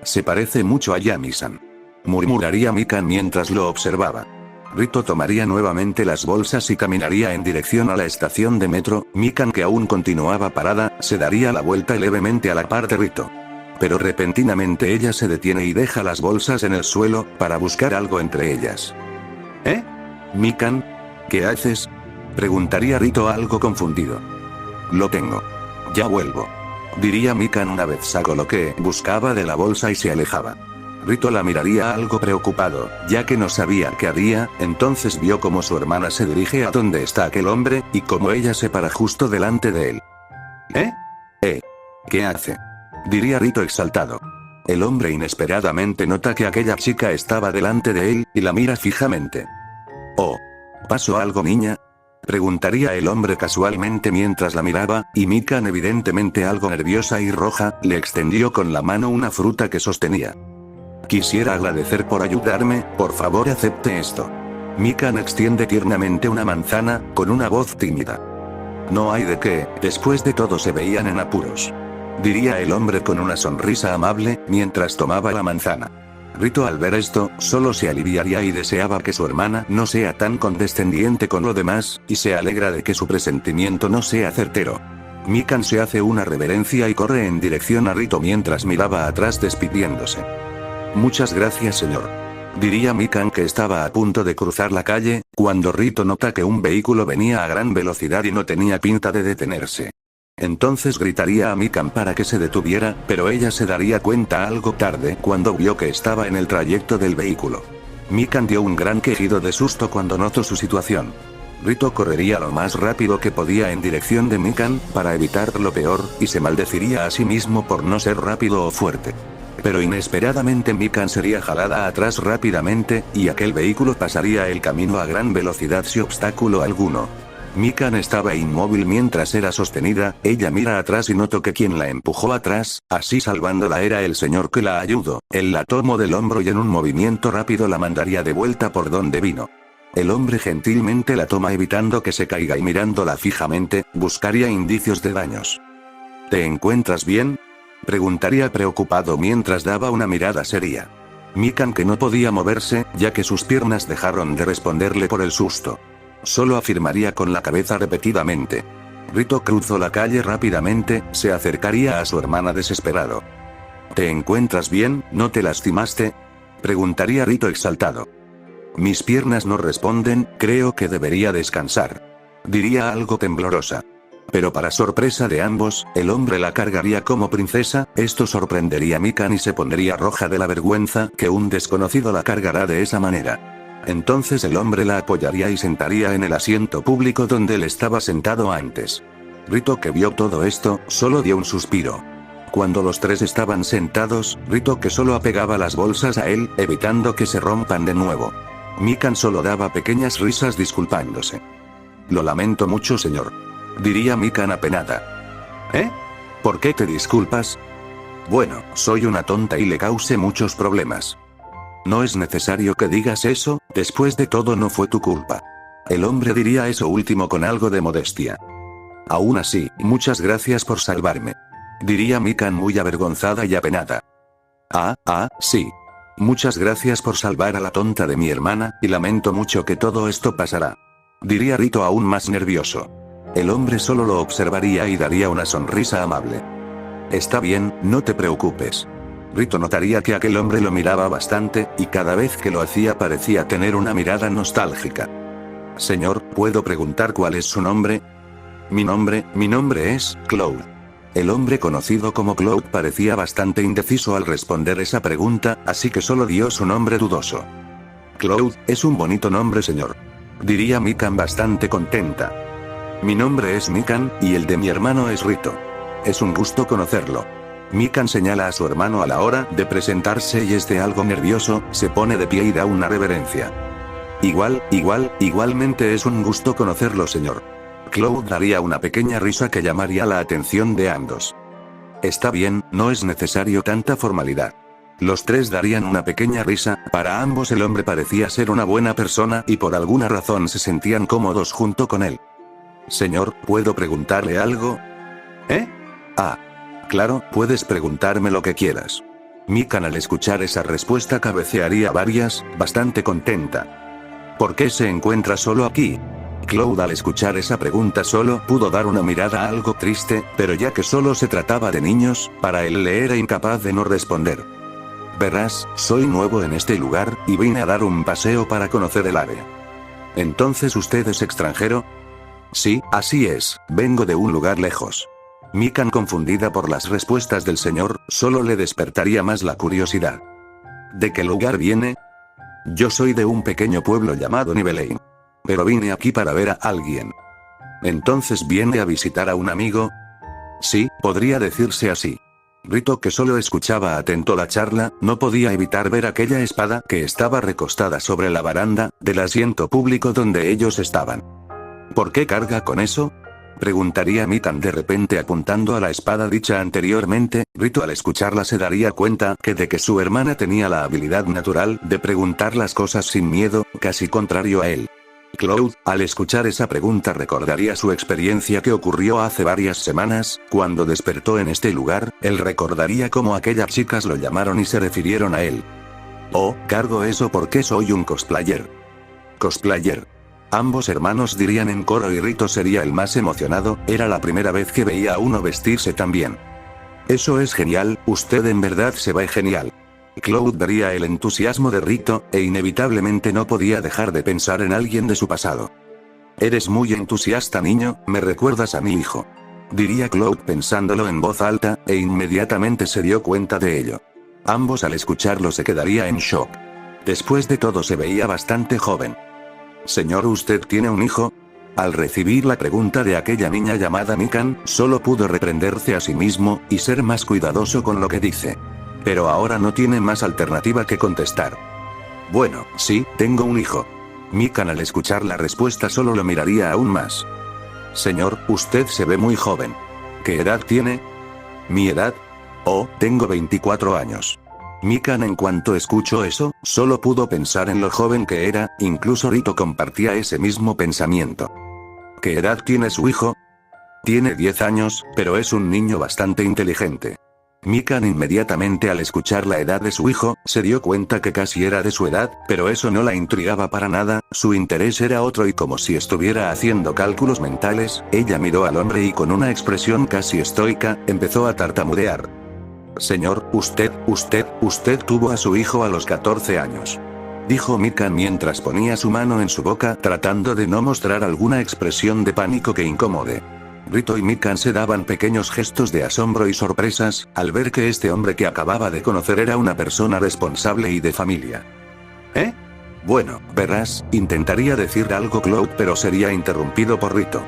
Se parece mucho a Yami-san. Murmuraría Mikan mientras lo observaba. Rito tomaría nuevamente las bolsas y caminaría en dirección a la estación de metro, Mikan que aún continuaba parada, se daría la vuelta levemente a la par de Rito. Pero repentinamente ella se detiene y deja las bolsas en el suelo, para buscar algo entre ellas. ¿Eh? Mikan, ¿qué haces? Preguntaría Rito algo confundido. Lo tengo. Ya vuelvo. Diría Mikan una vez sacó lo que buscaba de la bolsa y se alejaba. Rito la miraría algo preocupado, ya que no sabía qué haría, entonces vio como su hermana se dirige a donde está aquel hombre, y como ella se para justo delante de él. ¿Qué hace? Diría Rito exaltado. El hombre inesperadamente nota que aquella chica estaba delante de él, y la mira fijamente. Oh. ¿Pasó algo niña? Preguntaría el hombre casualmente mientras la miraba, y Mikan evidentemente algo nerviosa y roja, le extendió con la mano una fruta que sostenía. Quisiera agradecer por ayudarme, por favor acepte esto. Mikan extiende tiernamente una manzana, con una voz tímida. No hay de qué, después de todo se veían en apuros. Diría el hombre con una sonrisa amable, mientras tomaba la manzana. Rito al ver esto, solo se aliviaría y deseaba que su hermana no sea tan condescendiente con lo demás, y se alegra de que su presentimiento no sea certero. Mikan se hace una reverencia y corre en dirección a Rito mientras miraba atrás despidiéndose. Muchas gracias señor. Diría Mikan que estaba a punto de cruzar la calle, cuando Rito nota que un vehículo venía a gran velocidad y no tenía pinta de detenerse. Entonces gritaría a Mikan para que se detuviera, pero ella se daría cuenta algo tarde cuando vio que estaba en el trayecto del vehículo. Mikan dio un gran quejido de susto cuando notó su situación. Rito correría lo más rápido que podía en dirección de Mikan, para evitar lo peor, y se maldeciría a sí mismo por no ser rápido o fuerte. Pero inesperadamente Mikan sería jalada atrás rápidamente, y aquel vehículo pasaría el camino a gran velocidad sin obstáculo alguno. Mikan estaba inmóvil mientras era sostenida, ella mira atrás y notó que quien la empujó atrás, así salvándola era el señor que la ayudó, él la tomó del hombro y en un movimiento rápido la mandaría de vuelta por donde vino. El hombre gentilmente la toma evitando que se caiga y mirándola fijamente, buscaría indicios de daños. ¿Te encuentras bien? Preguntaría preocupado mientras daba una mirada seria. Mikan que no podía moverse, ya que sus piernas dejaron de responderle por el susto. Solo afirmaría con la cabeza repetidamente. Rito cruzó la calle rápidamente, se acercaría a su hermana desesperado. ¿Te encuentras bien? ¿No te lastimaste? Preguntaría Rito exaltado. Mis piernas no responden, creo que debería descansar. Diría algo temblorosa. Pero para sorpresa de ambos, el hombre la cargaría como princesa, esto sorprendería a Mikan y se pondría roja de la vergüenza que un desconocido la cargará de esa manera. Entonces el hombre la apoyaría y sentaría en el asiento público donde él estaba sentado antes. Rito que vio todo esto, solo dio un suspiro. Cuando los tres estaban sentados, Rito que solo apegaba las bolsas a él, evitando que se rompan de nuevo. Mikan solo daba pequeñas risas disculpándose. Lo lamento mucho, señor. Diría Mikan apenada. ¿Eh? ¿Por qué te disculpas? Bueno, soy una tonta y le causé muchos problemas. No es necesario que digas eso, después de todo no fue tu culpa. El hombre diría eso último con algo de modestia. Aún así, muchas gracias por salvarme. Diría Mikan muy avergonzada y apenada. Sí. Muchas gracias por salvar a la tonta de mi hermana, y lamento mucho que todo esto pasará. Diría Rito aún más nervioso. El hombre solo lo observaría y daría una sonrisa amable. Está bien, no te preocupes. Rito notaría que aquel hombre lo miraba bastante, y cada vez que lo hacía parecía tener una mirada nostálgica. Señor, ¿puedo preguntar cuál es su nombre? Mi nombre es Cloud. El hombre conocido como Cloud parecía bastante indeciso al responder esa pregunta, así que solo dio su nombre dudoso. Cloud, es un bonito nombre, señor. Diría Mikan bastante contenta. Mi nombre es Mikan, y el de mi hermano es Rito. Es un gusto conocerlo. Mikan señala a su hermano a la hora de presentarse y algo nervioso, se pone de pie y da una reverencia. Igualmente es un gusto conocerlo, señor. Cloud daría una pequeña risa que llamaría la atención de ambos. Está bien, no es necesario tanta formalidad. Los tres darían una pequeña risa, para ambos el hombre parecía ser una buena persona y por alguna razón se sentían cómodos junto con él. Señor, ¿puedo preguntarle algo? ¿Eh? Claro, puedes preguntarme lo que quieras. Mikan al escuchar esa respuesta cabecearía varias, bastante contenta. ¿Por qué se encuentra solo aquí? Cloud al escuchar esa pregunta solo pudo dar una mirada algo triste, pero ya que solo se trataba de niños, para él le era incapaz de no responder. Verás, soy nuevo en este lugar, y vine a dar un paseo para conocer el área. ¿Entonces usted es extranjero? Sí, así es, vengo de un lugar lejos. Mikan, confundida por las respuestas del señor, solo le despertaría más la curiosidad. ¿De qué lugar viene? Yo soy de un pequeño pueblo llamado Nibelheim. Pero vine aquí para ver a alguien. ¿Entonces viene a visitar a un amigo? Sí, podría decirse así. Rito, que solo escuchaba atento la charla, no podía evitar ver aquella espada que estaba recostada sobre la baranda del asiento público donde ellos estaban. ¿Por qué carga con eso? Preguntaría Mikan de repente apuntando a la espada dicha anteriormente. Rito al escucharla se daría cuenta de que su hermana tenía la habilidad natural de preguntar las cosas sin miedo, casi contrario a él. Cloud, al escuchar esa pregunta recordaría su experiencia que ocurrió hace varias semanas, cuando despertó en este lugar, él recordaría cómo aquellas chicas lo llamaron y se refirieron a él. Oh, cargo eso porque soy un cosplayer. Cosplayer. Ambos hermanos dirían en coro y Rito sería el más emocionado, era la primera vez que veía a uno vestirse tan bien. Eso es genial, usted en verdad se ve genial. Cloud vería el entusiasmo de Rito, e inevitablemente no podía dejar de pensar en alguien de su pasado. Eres muy entusiasta, niño, me recuerdas a mi hijo. Diría Cloud pensándolo en voz alta, e inmediatamente se dio cuenta de ello. Ambos al escucharlo se quedaría en shock. Después de todo se veía bastante joven. Señor, ¿usted tiene un hijo? Al recibir la pregunta de aquella niña llamada Mikan, solo pudo reprenderse a sí mismo, y ser más cuidadoso con lo que dice. Pero ahora no tiene más alternativa que contestar. Bueno, sí, tengo un hijo. Mikan al escuchar la respuesta solo lo miraría aún más. Señor, usted se ve muy joven. ¿Qué edad tiene? ¿Mi edad? Oh, tengo 24 años. Mikan en cuanto escuchó eso, solo pudo pensar en lo joven que era, incluso Rito compartía ese mismo pensamiento. ¿Qué edad tiene su hijo? Tiene 10 años, pero es un niño bastante inteligente. Mikan inmediatamente al escuchar la edad de su hijo, se dio cuenta que casi era de su edad, pero eso no la intrigaba para nada, su interés era otro y como si estuviera haciendo cálculos mentales, ella miró al hombre y con una expresión casi estoica, empezó a tartamudear. Señor, usted tuvo a su hijo a los 14 años. Dijo Mikan mientras ponía su mano en su boca tratando de no mostrar alguna expresión de pánico que incomode. Rito y Mikan se daban pequeños gestos de asombro y sorpresas, al ver que este hombre que acababa de conocer era una persona responsable y de familia. ¿Eh? Bueno, verás, intentaría decir algo Cloud pero sería interrumpido por Rito.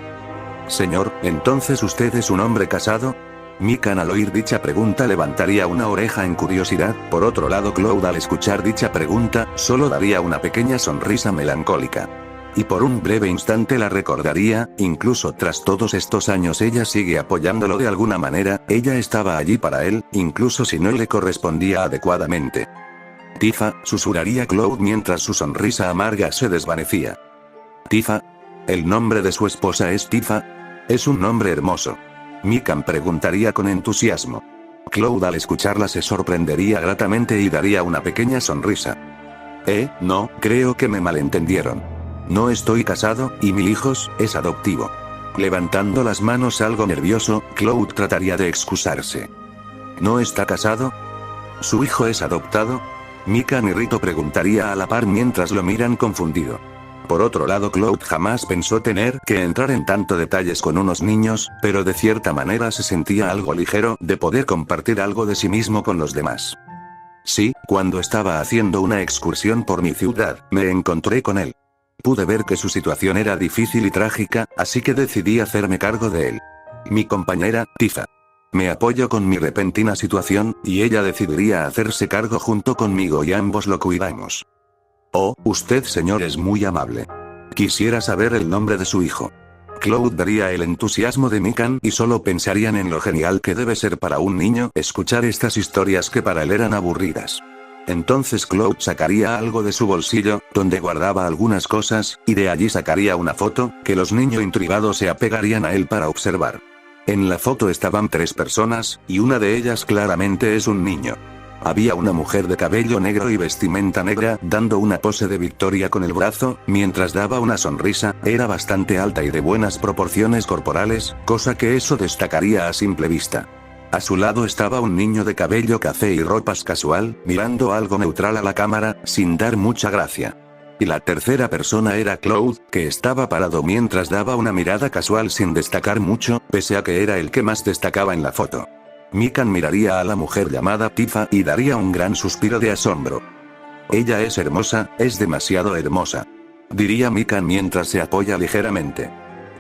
Señor, ¿entonces usted es un hombre casado? Mikan al oír dicha pregunta levantaría una oreja en curiosidad, por otro lado Cloud al escuchar dicha pregunta, solo daría una pequeña sonrisa melancólica. Y por un breve instante la recordaría, incluso tras todos estos años ella sigue apoyándolo de alguna manera, ella estaba allí para él, incluso si no le correspondía adecuadamente. Tifa, susurraría Cloud mientras su sonrisa amarga se desvanecía. Tifa. El nombre de su esposa es Tifa. Es un nombre hermoso. Mikan preguntaría con entusiasmo. Cloud al escucharla se sorprendería gratamente y daría una pequeña sonrisa. No, creo que me malentendieron. No estoy casado, y mi hijo es adoptivo. Levantando las manos algo nervioso, Cloud trataría de excusarse. ¿No está casado? ¿Su hijo es adoptado? Mikan y Rito preguntaría a la par mientras lo miran confundido. Por otro lado Cloud jamás pensó tener que entrar en tanto detalles con unos niños, pero de cierta manera se sentía algo ligero de poder compartir algo de sí mismo con los demás. Sí, cuando estaba haciendo una excursión por mi ciudad, me encontré con él. Pude ver que su situación era difícil y trágica, así que decidí hacerme cargo de él. Mi compañera, Tifa. Me apoyó con mi repentina situación, y ella decidiría hacerse cargo junto conmigo y ambos lo cuidamos. Oh, usted señor es muy amable. Quisiera saber el nombre de su hijo. Cloud vería el entusiasmo de Mikan y solo pensarían en lo genial que debe ser para un niño escuchar estas historias que para él eran aburridas. Entonces Cloud sacaría algo de su bolsillo, donde guardaba algunas cosas, y de allí sacaría una foto, que los niños intrigados se apegarían a él para observar. En la foto estaban 3 personas, y una de ellas claramente es un niño. Había una mujer de cabello negro y vestimenta negra, dando una pose de victoria con el brazo, mientras daba una sonrisa, era bastante alta y de buenas proporciones corporales, cosa que eso destacaría a simple vista. A su lado estaba un niño de cabello café y ropas casual, mirando algo neutral a la cámara, sin dar mucha gracia. Y la tercera persona era Cloud, que estaba parado mientras daba una mirada casual sin destacar mucho, pese a que era el que más destacaba en la foto. Mikan miraría a la mujer llamada Tifa y daría un gran suspiro de asombro. Ella es hermosa, es demasiado hermosa. Diría Mikan mientras se apoya ligeramente.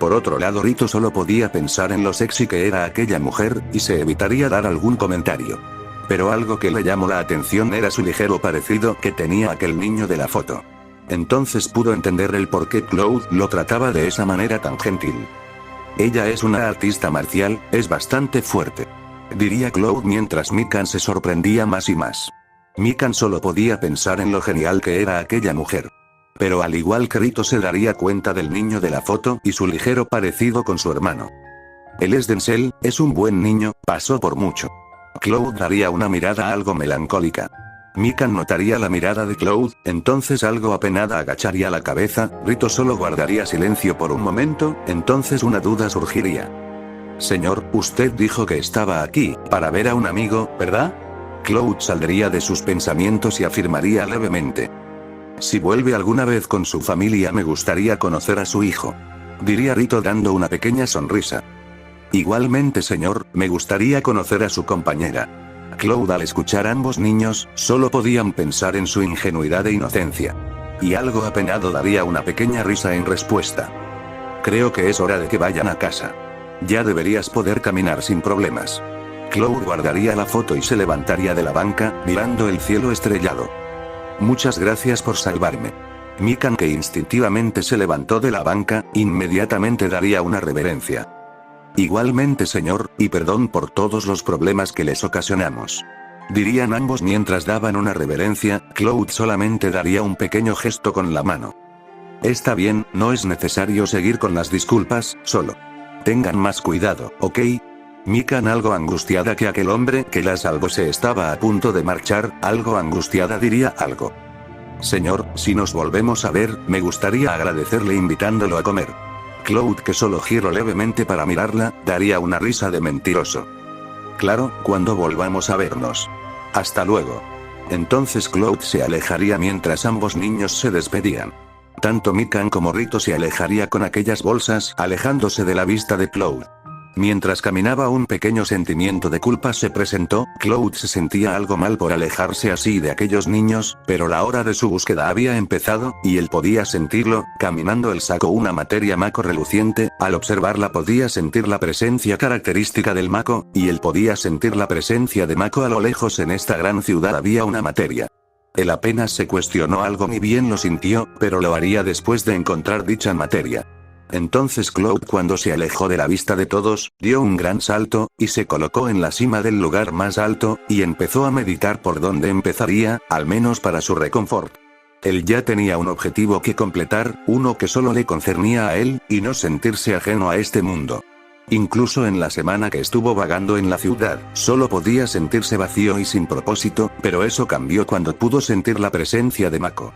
Por otro lado Rito solo podía pensar en lo sexy que era aquella mujer, y se evitaría dar algún comentario. Pero algo que le llamó la atención era su ligero parecido que tenía aquel niño de la foto. Entonces pudo entender el por qué Cloud lo trataba de esa manera tan gentil. Ella es una artista marcial, es bastante fuerte. Diría Cloud mientras Mikan se sorprendía más y más. Mikan solo podía pensar en lo genial que era aquella mujer. Pero al igual que Rito se daría cuenta del niño de la foto y su ligero parecido con su hermano. Él es Denzel, es un buen niño, pasó por mucho. Cloud daría una mirada algo melancólica. Mikan notaría la mirada de Cloud, entonces algo apenada agacharía la cabeza, Rito solo guardaría silencio por un momento, entonces una duda surgiría. Señor, usted dijo que estaba aquí, para ver a un amigo, ¿verdad? Cloud saldría de sus pensamientos y afirmaría levemente. Si vuelve alguna vez con su familia me gustaría conocer a su hijo. Diría Rito dando una pequeña sonrisa. Igualmente señor, me gustaría conocer a su compañera. Cloud al escuchar a ambos niños, solo podían pensar en su ingenuidad e inocencia. Y algo apenado daría una pequeña risa en respuesta. Creo que es hora de que vayan a casa. Ya deberías poder caminar sin problemas. Cloud guardaría la foto y se levantaría de la banca, mirando el cielo estrellado. Muchas gracias por salvarme. Mikan, que instintivamente se levantó de la banca, inmediatamente daría una reverencia. Igualmente señor, y perdón por todos los problemas que les ocasionamos. Dirían ambos mientras daban una reverencia, Cloud solamente daría un pequeño gesto con la mano. Está bien, no es necesario seguir con las disculpas, solo. Tengan más cuidado, ¿ok? Mikan algo angustiada que aquel hombre que la salvó se estaba a punto de marchar, algo angustiada diría algo. Señor, si nos volvemos a ver, me gustaría agradecerle invitándolo a comer. Cloud, que solo giró levemente para mirarla, daría una risa de mentiroso. Claro, cuando volvamos a vernos. Hasta luego. Entonces Cloud se alejaría mientras ambos niños se despedían. Tanto Mikan como Rito se alejaría con aquellas bolsas, alejándose de la vista de Cloud. Mientras caminaba un pequeño sentimiento de culpa se presentó, Cloud se sentía algo mal por alejarse así de aquellos niños, pero la hora de su búsqueda había empezado, y él podía sentirlo. Caminando él sacó una materia Mako reluciente, al observarla podía sentir la presencia característica del Mako, y él podía sentir la presencia de Mako a lo lejos. En esta gran ciudad había una materia. Él apenas se cuestionó algo ni bien lo sintió, pero lo haría después de encontrar dicha materia. Entonces Cloud, cuando se alejó de la vista de todos, dio un gran salto, y se colocó en la cima del lugar más alto, y empezó a meditar por dónde empezaría, al menos para su reconfort. Él ya tenía un objetivo que completar, uno que solo le concernía a él, y no sentirse ajeno a este mundo. Incluso en la semana que estuvo vagando en la ciudad, solo podía sentirse vacío y sin propósito, pero eso cambió cuando pudo sentir la presencia de Mako.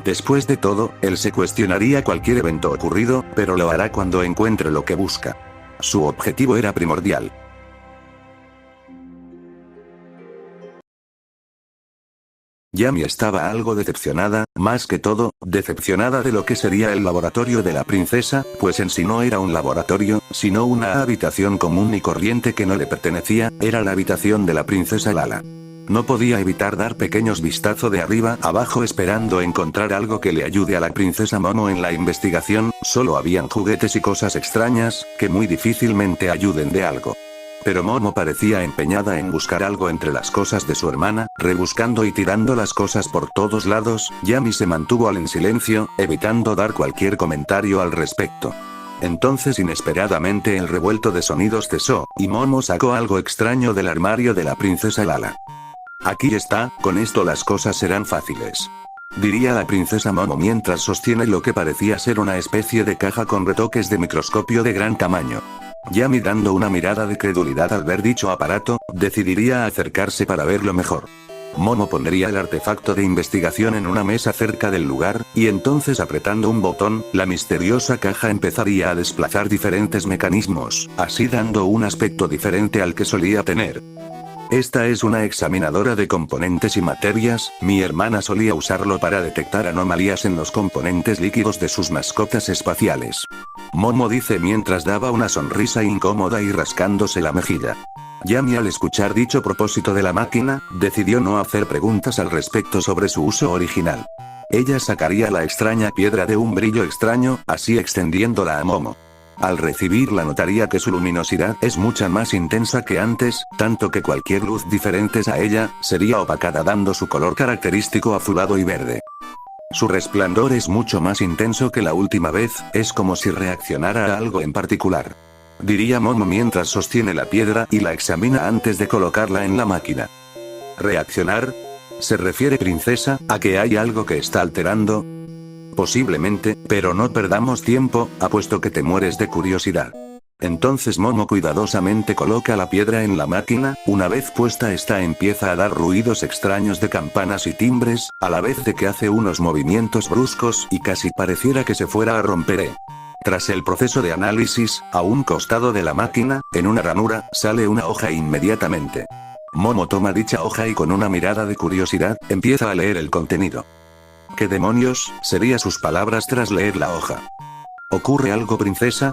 Después de todo, él se cuestionaría cualquier evento ocurrido, pero lo hará cuando encuentre lo que busca. Su objetivo era primordial. Yami estaba algo decepcionada, más que todo, decepcionada de lo que sería el laboratorio de la princesa, pues en sí no era un laboratorio, sino una habitación común y corriente que no le pertenecía, era la habitación de la princesa Lala. No podía evitar dar pequeños vistazos de arriba abajo esperando encontrar algo que le ayude a la princesa Momo en la investigación. Solo habían juguetes y cosas extrañas, que muy difícilmente ayuden de algo. Pero Momo parecía empeñada en buscar algo entre las cosas de su hermana, rebuscando y tirando las cosas por todos lados. Yami se mantuvo en silencio, evitando dar cualquier comentario al respecto. Entonces inesperadamente el revuelto de sonidos cesó, y Momo sacó algo extraño del armario de la princesa Lala. Aquí está, con esto las cosas serán fáciles. Diría la princesa Momo mientras sostiene lo que parecía ser una especie de caja con retoques de microscopio de gran tamaño. Yami, dando una mirada de credulidad al ver dicho aparato, decidiría acercarse para verlo mejor. Momo pondría el artefacto de investigación en una mesa cerca del lugar, y entonces apretando un botón, la misteriosa caja empezaría a desplazar diferentes mecanismos, así dando un aspecto diferente al que solía tener. Esta es una examinadora de componentes y materias, mi hermana solía usarlo para detectar anomalías en los componentes líquidos de sus mascotas espaciales. Momo dice mientras daba una sonrisa incómoda y rascándose la mejilla. Yami, al escuchar dicho propósito de la máquina, decidió no hacer preguntas al respecto sobre su uso original. Ella sacaría la extraña piedra de un brillo extraño, así extendiéndola a Momo. Al recibirla notaría que su luminosidad es mucha más intensa que antes, tanto que cualquier luz diferente a ella, sería opacada dando su color característico azulado y verde. Su resplandor es mucho más intenso que la última vez, es como si reaccionara a algo en particular. Diría Momo mientras sostiene la piedra y la examina antes de colocarla en la máquina. ¿Reaccionar? ¿Se refiere, princesa, a que hay algo que está alterando? Posiblemente, pero no perdamos tiempo, apuesto que te mueres de curiosidad. Entonces Momo cuidadosamente coloca la piedra en la máquina, una vez puesta esta empieza a dar ruidos extraños de campanas y timbres, a la vez de que hace unos movimientos bruscos y casi pareciera que se fuera a romper. Tras el proceso de análisis, a un costado de la máquina, en una ranura, sale una hoja inmediatamente. Momo toma dicha hoja y con una mirada de curiosidad, empieza a leer el contenido. ¿Qué demonios? Sería sus palabras tras leer la hoja. ¿Ocurre algo, princesa?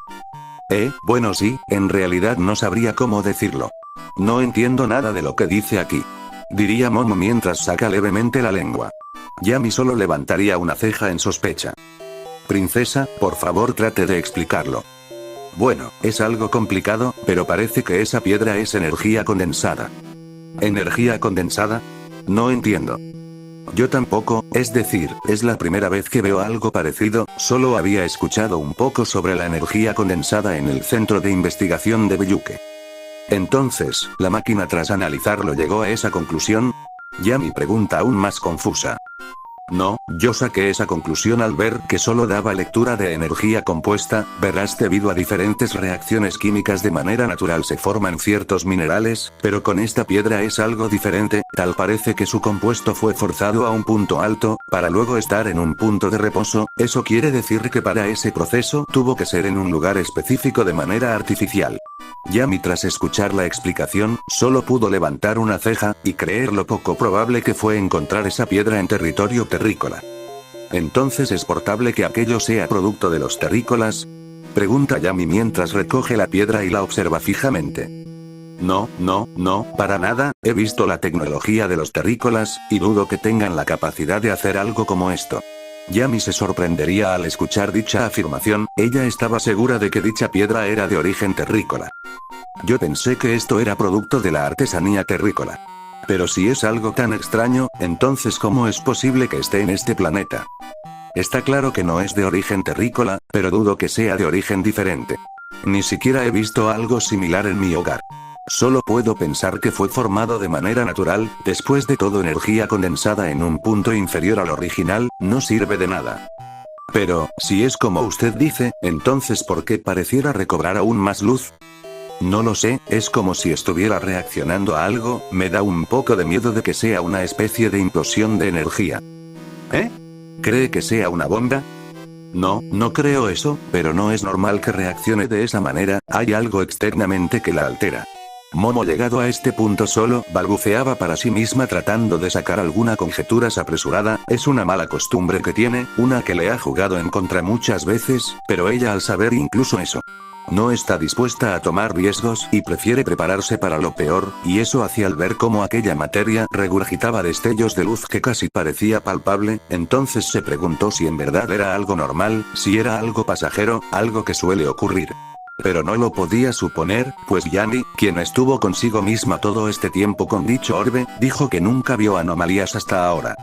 Bueno sí, en realidad no sabría cómo decirlo. No entiendo nada de lo que dice aquí. Diría Momo mientras saca levemente la lengua. Yami solo levantaría una ceja en sospecha. Princesa, por favor trate de explicarlo. Bueno, es algo complicado, pero parece que esa piedra es energía condensada. ¿Energía condensada? No entiendo. Yo tampoco, es decir, es la primera vez que veo algo parecido, solo había escuchado un poco sobre la energía condensada en el centro de investigación de Bellute. Entonces, la máquina tras analizarlo llegó a esa conclusión. Yami pregunta aún más confusa. No, yo saqué esa conclusión al ver que solo daba lectura de energía compuesta, verás debido a diferentes reacciones químicas de manera natural se forman ciertos minerales, pero con esta piedra es algo diferente, tal parece que su compuesto fue forzado a un punto alto, para luego estar en un punto de reposo, eso quiere decir que para ese proceso tuvo que ser en un lugar específico de manera artificial. Yami tras escuchar la explicación, solo pudo levantar una ceja, y creer lo poco probable que fue encontrar esa piedra en territorio terrícola. Entonces es portable que aquello sea producto de los terrícolas. Pregunta Yami mientras recoge la piedra y la observa fijamente. No, para nada, he visto la tecnología de los terrícolas, y dudo que tengan la capacidad de hacer algo como esto. Yami se sorprendería al escuchar dicha afirmación, ella estaba segura de que dicha piedra era de origen terrícola. Yo pensé que esto era producto de la artesanía terrícola. Pero si es algo tan extraño, entonces ¿cómo es posible que esté en este planeta? Está claro que no es de origen terrícola, pero dudo que sea de origen diferente. Ni siquiera he visto algo similar en mi hogar. Solo puedo pensar que fue formado de manera natural, después de todo energía condensada en un punto inferior al original, no sirve de nada. Pero, si es como usted dice, entonces ¿por qué pareciera recobrar aún más luz? No lo sé, es como si estuviera reaccionando a algo, me da un poco de miedo de que sea una especie de implosión de energía. ¿Eh? ¿Cree que sea una bomba? No creo eso, pero no es normal que reaccione de esa manera, hay algo externamente que la altera. Momo, llegado a este punto, solo balbuceaba para sí misma tratando de sacar alguna conjetura apresurada, es una mala costumbre que tiene, una que le ha jugado en contra muchas veces, pero ella al saber incluso eso, no está dispuesta a tomar riesgos y prefiere prepararse para lo peor, y eso hacía al ver cómo aquella materia regurgitaba destellos de luz que casi parecía palpable, entonces se preguntó si en verdad era algo normal, si era algo pasajero, algo que suele ocurrir. Pero no lo podía suponer, pues Yami, quien estuvo consigo misma todo este tiempo con dicho orbe, dijo que nunca vio anomalías hasta ahora.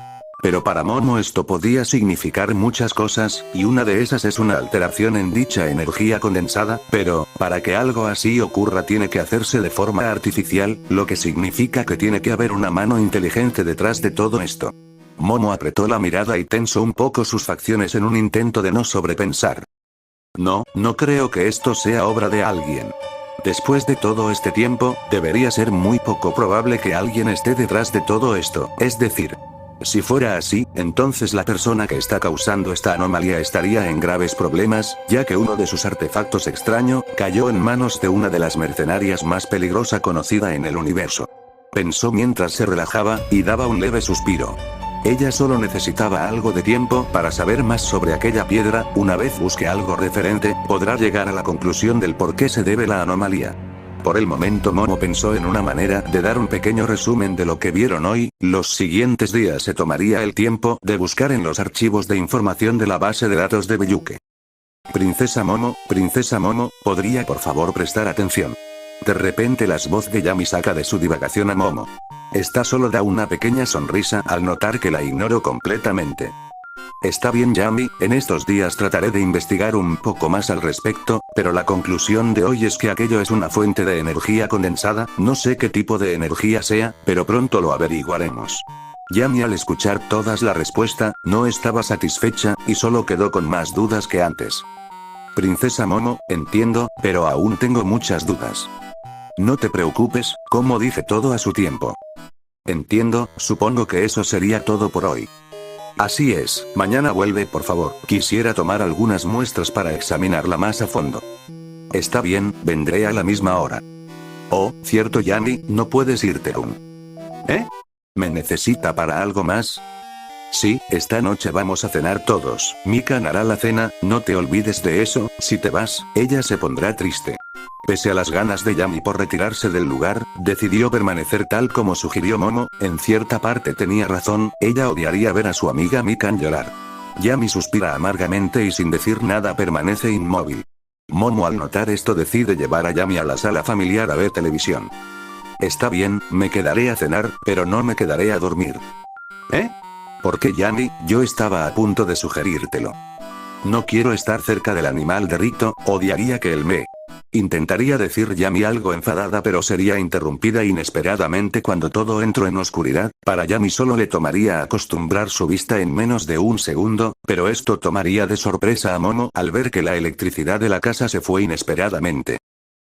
Pero para Momo esto podía significar muchas cosas, y una de esas es una alteración en dicha energía condensada, pero, para que algo así ocurra tiene que hacerse de forma artificial, lo que significa que tiene que haber una mano inteligente detrás de todo esto. Momo apretó la mirada y tensó un poco sus facciones en un intento de no sobrepensar. No creo que esto sea obra de alguien. Después de todo este tiempo, debería ser muy poco probable que alguien esté detrás de todo esto, es decir, si fuera así, entonces la persona que está causando esta anomalía estaría en graves problemas, ya que uno de sus artefactos extraño, cayó en manos de una de las mercenarias más peligrosa conocida en el universo. Pensó mientras se relajaba, y daba un leve suspiro. Ella solo necesitaba algo de tiempo para saber más sobre aquella piedra, una vez busque algo referente, podrá llegar a la conclusión del por qué se debe la anomalía. Por el momento Momo pensó en una manera de dar un pequeño resumen de lo que vieron hoy, los siguientes días se tomaría el tiempo de buscar en los archivos de información de la base de datos de Bellute. Princesa Momo, ¿podría por favor prestar atención? De repente la voz de Yami saca de su divagación a Momo. Esta solo da una pequeña sonrisa al notar que la ignoró completamente. Está bien Yami, en estos días trataré de investigar un poco más al respecto, pero la conclusión de hoy es que aquello es una fuente de energía condensada, no sé qué tipo de energía sea, pero pronto lo averiguaremos. Yami al escuchar todas la respuesta, no estaba satisfecha, y solo quedó con más dudas que antes. Princesa Momo, entiendo, pero aún tengo muchas dudas. No te preocupes, como dije todo a su tiempo. Entiendo, supongo que eso sería todo por hoy. Así es, mañana vuelve por favor, quisiera tomar algunas muestras para examinarla más a fondo. Está bien, vendré a la misma hora. Oh, cierto Yami, no puedes irte aún. ¿Eh? ¿Me necesita para algo más? Sí, esta noche vamos a cenar todos, Mikan hará la cena, no te olvides de eso, si te vas, ella se pondrá triste. Pese a las ganas de Yami por retirarse del lugar, decidió permanecer tal como sugirió Momo, en cierta parte tenía razón, ella odiaría ver a su amiga Mikan llorar. Yami suspira amargamente y sin decir nada permanece inmóvil. Momo al notar esto decide llevar a Yami a la sala familiar a ver televisión. Está bien, me quedaré a cenar, pero no me quedaré a dormir. ¿Eh? ¿Por qué Yami? Yo estaba a punto de sugerírtelo. No quiero estar cerca del animal de Rito, odiaría que él me... Intentaría decir Yami algo enfadada pero sería interrumpida inesperadamente cuando todo entró en oscuridad, para Yami solo le tomaría acostumbrar su vista en menos de un segundo, pero esto tomaría de sorpresa a Momo al ver que la electricidad de la casa se fue inesperadamente.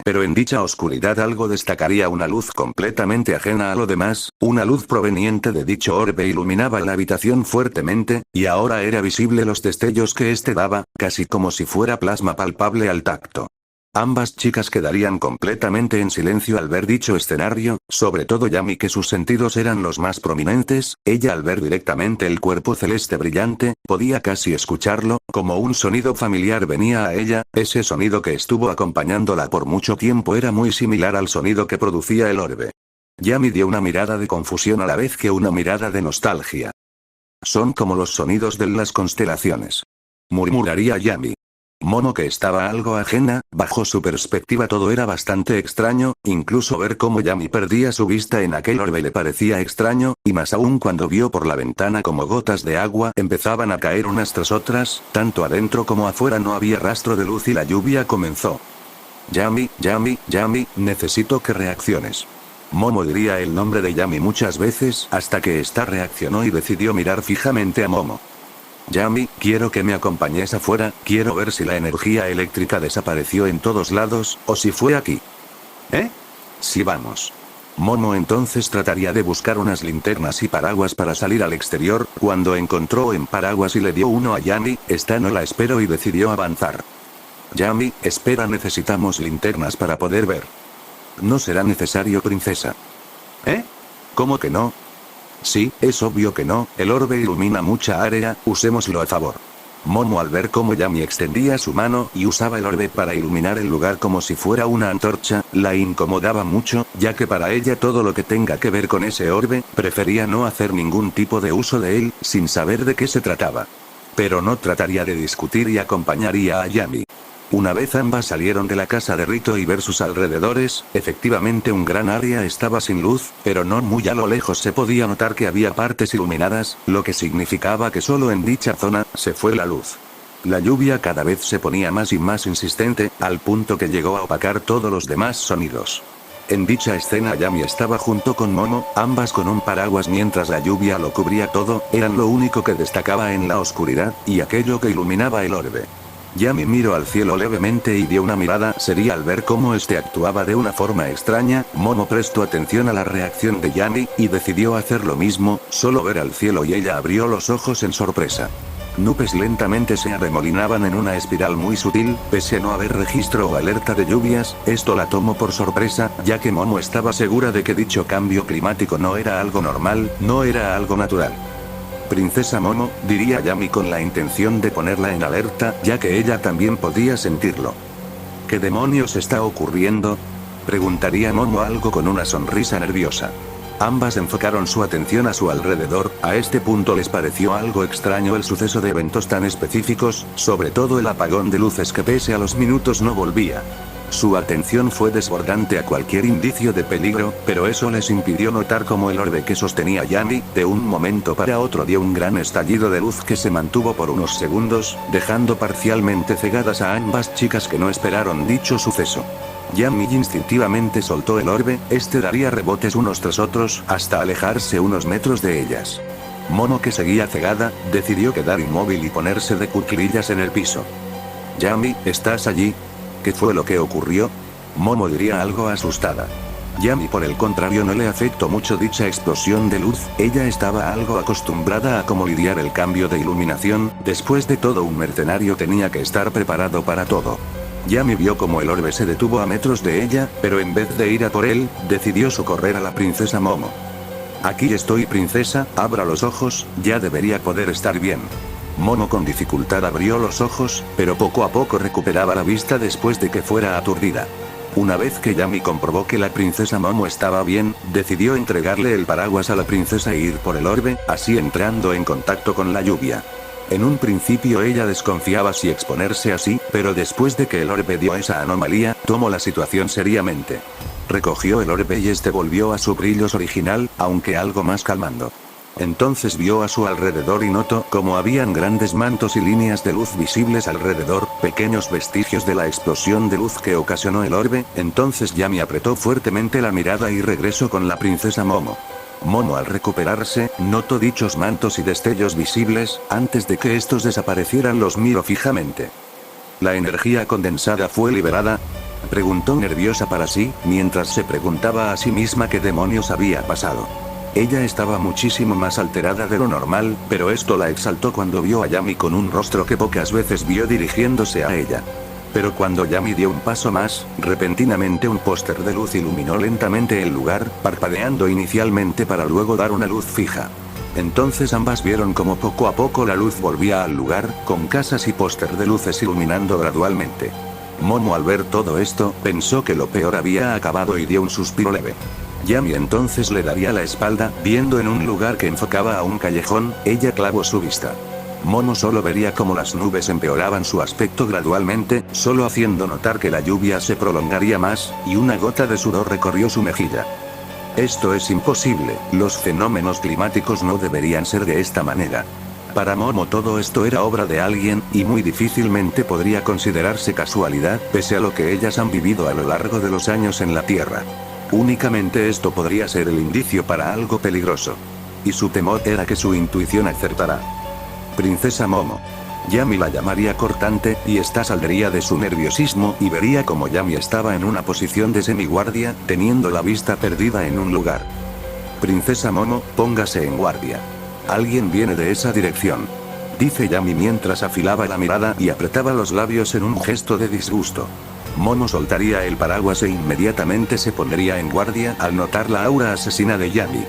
Pero en dicha oscuridad algo destacaría una luz completamente ajena a lo demás, una luz proveniente de dicho orbe iluminaba la habitación fuertemente, y ahora era visible los destellos que éste daba, casi como si fuera plasma palpable al tacto. Ambas chicas quedarían completamente en silencio al ver dicho escenario, sobre todo Yami, que sus sentidos eran los más prominentes. Ella, al ver directamente el cuerpo celeste brillante, podía casi escucharlo, como un sonido familiar venía a ella. Ese sonido que estuvo acompañándola por mucho tiempo era muy similar al sonido que producía el orbe. Yami dio una mirada de confusión a la vez que una mirada de nostalgia. Son como los sonidos de las constelaciones, murmuraría Yami. Momo, que estaba algo ajena, bajo su perspectiva todo era bastante extraño, incluso ver cómo Yami perdía su vista en aquel orbe le parecía extraño, y más aún cuando vio por la ventana como gotas de agua empezaban a caer unas tras otras, tanto adentro como afuera no había rastro de luz y la lluvia comenzó. Yami, Yami, Yami, necesito que reacciones. Momo diría el nombre de Yami muchas veces hasta que ésta reaccionó y decidió mirar fijamente a Momo. Yami, quiero que me acompañes afuera, quiero ver si la energía eléctrica desapareció en todos lados, o si fue aquí. ¿Eh? Sí, vamos. Momo entonces trataría de buscar unas linternas y paraguas para salir al exterior. Cuando encontró un paraguas y le dio uno a Yami, esta no la esperó y decidió avanzar. Yami, espera, necesitamos linternas para poder ver. No será necesario, princesa. ¿Eh? ¿Cómo que no? Sí, es obvio que no, el orbe ilumina mucha área, usémoslo a favor. Momo, al ver cómo Yami extendía su mano y usaba el orbe para iluminar el lugar como si fuera una antorcha, la incomodaba mucho, ya que para ella todo lo que tenga que ver con ese orbe, prefería no hacer ningún tipo de uso de él, sin saber de qué se trataba. Pero no trataría de discutir y acompañaría a Yami. Una vez ambas salieron de la casa de Rito y ver sus alrededores, efectivamente un gran área estaba sin luz, pero no muy a lo lejos se podía notar que había partes iluminadas, lo que significaba que solo en dicha zona se fue la luz. La lluvia cada vez se ponía más y más insistente, al punto que llegó a opacar todos los demás sonidos. En dicha escena Yami estaba junto con Momo, ambas con un paraguas mientras la lluvia lo cubría todo, eran lo único que destacaba en la oscuridad, y aquello que iluminaba el orbe. Yami miró al cielo levemente y dio una mirada seria al ver cómo este actuaba de una forma extraña. Momo prestó atención a la reacción de Yami, y decidió hacer lo mismo, solo ver al cielo y ella abrió los ojos en sorpresa. Nubes lentamente se arremolinaban en una espiral muy sutil, pese a no haber registro o alerta de lluvias, esto la tomó por sorpresa, ya que Momo estaba segura de que dicho cambio climático no era algo normal, no era algo natural. Princesa Momo, diría Yami con la intención de ponerla en alerta, ya que ella también podía sentirlo. ¿Qué demonios está ocurriendo? Preguntaría Momo algo con una sonrisa nerviosa. Ambas enfocaron su atención a su alrededor, a este punto les pareció algo extraño el suceso de eventos tan específicos, sobre todo el apagón de luces que pese a los minutos no volvía. Su atención fue desbordante a cualquier indicio de peligro, pero eso les impidió notar cómo el orbe que sostenía Yami, de un momento para otro dio un gran estallido de luz que se mantuvo por unos segundos, dejando parcialmente cegadas a ambas chicas que no esperaron dicho suceso. Yami instintivamente soltó el orbe, este daría rebotes unos tras otros, hasta alejarse unos metros de ellas. Momo, que seguía cegada, decidió quedar inmóvil y ponerse de cuclillas en el piso. Yami, ¿estás allí? ¿Qué fue lo que ocurrió? Momo diría algo asustada. Yami por el contrario no le afectó mucho dicha explosión de luz, ella estaba algo acostumbrada a cómo lidiar el cambio de iluminación, después de todo un mercenario tenía que estar preparado para todo. Yami vio como el orbe se detuvo a metros de ella, pero en vez de ir a por él, decidió socorrer a la princesa Momo. Aquí estoy, princesa, abra los ojos, ya debería poder estar bien. Momo con dificultad abrió los ojos, pero poco a poco recuperaba la vista después de que fuera aturdida. Una vez que Yami comprobó que la princesa Momo estaba bien, decidió entregarle el paraguas a la princesa e ir por el orbe, así entrando en contacto con la lluvia. En un principio ella desconfiaba si exponerse así, pero después de que el orbe dio esa anomalía, tomó la situación seriamente. Recogió el orbe y este volvió a su brillo original, aunque algo más calmando. Entonces vio a su alrededor y notó cómo habían grandes mantos y líneas de luz visibles alrededor, pequeños vestigios de la explosión de luz que ocasionó el orbe. Entonces Yami apretó fuertemente la mirada y regresó con la princesa Momo. Momo, al recuperarse, notó dichos mantos y destellos visibles. Antes de que estos desaparecieran los miró fijamente. ¿La energía condensada fue liberada?, preguntó nerviosa para sí, mientras se preguntaba a sí misma qué demonios había pasado. Ella estaba muchísimo más alterada de lo normal, pero esto la exaltó cuando vio a Yami con un rostro que pocas veces vio dirigiéndose a ella. Pero cuando Yami dio un paso más, repentinamente un póster de luz iluminó lentamente el lugar, parpadeando inicialmente para luego dar una luz fija. Entonces ambas vieron como poco a poco la luz volvía al lugar, con casas y póster de luces iluminando gradualmente. Momo al ver todo esto, pensó que lo peor había acabado y dio un suspiro leve. Yami entonces le daría la espalda, viendo en un lugar que enfocaba a un callejón, ella clavó su vista. Momo solo vería cómo las nubes empeoraban su aspecto gradualmente, solo haciendo notar que la lluvia se prolongaría más, y una gota de sudor recorrió su mejilla. Esto es imposible, los fenómenos climáticos no deberían ser de esta manera. Para Momo todo esto era obra de alguien, y muy difícilmente podría considerarse casualidad, pese a lo que ellas han vivido a lo largo de los años en la Tierra. Únicamente esto podría ser el indicio para algo peligroso. Y su temor era que su intuición acertara. Princesa Momo. Yami la llamaría cortante, y esta saldría de su nerviosismo, y vería como Yami estaba en una posición de semiguardia, teniendo la vista perdida en un lugar. Princesa Momo, póngase en guardia. Alguien viene de esa dirección. Dice Yami mientras afilaba la mirada y apretaba los labios en un gesto de disgusto. Momo soltaría el paraguas e inmediatamente se pondría en guardia al notar la aura asesina de Yami.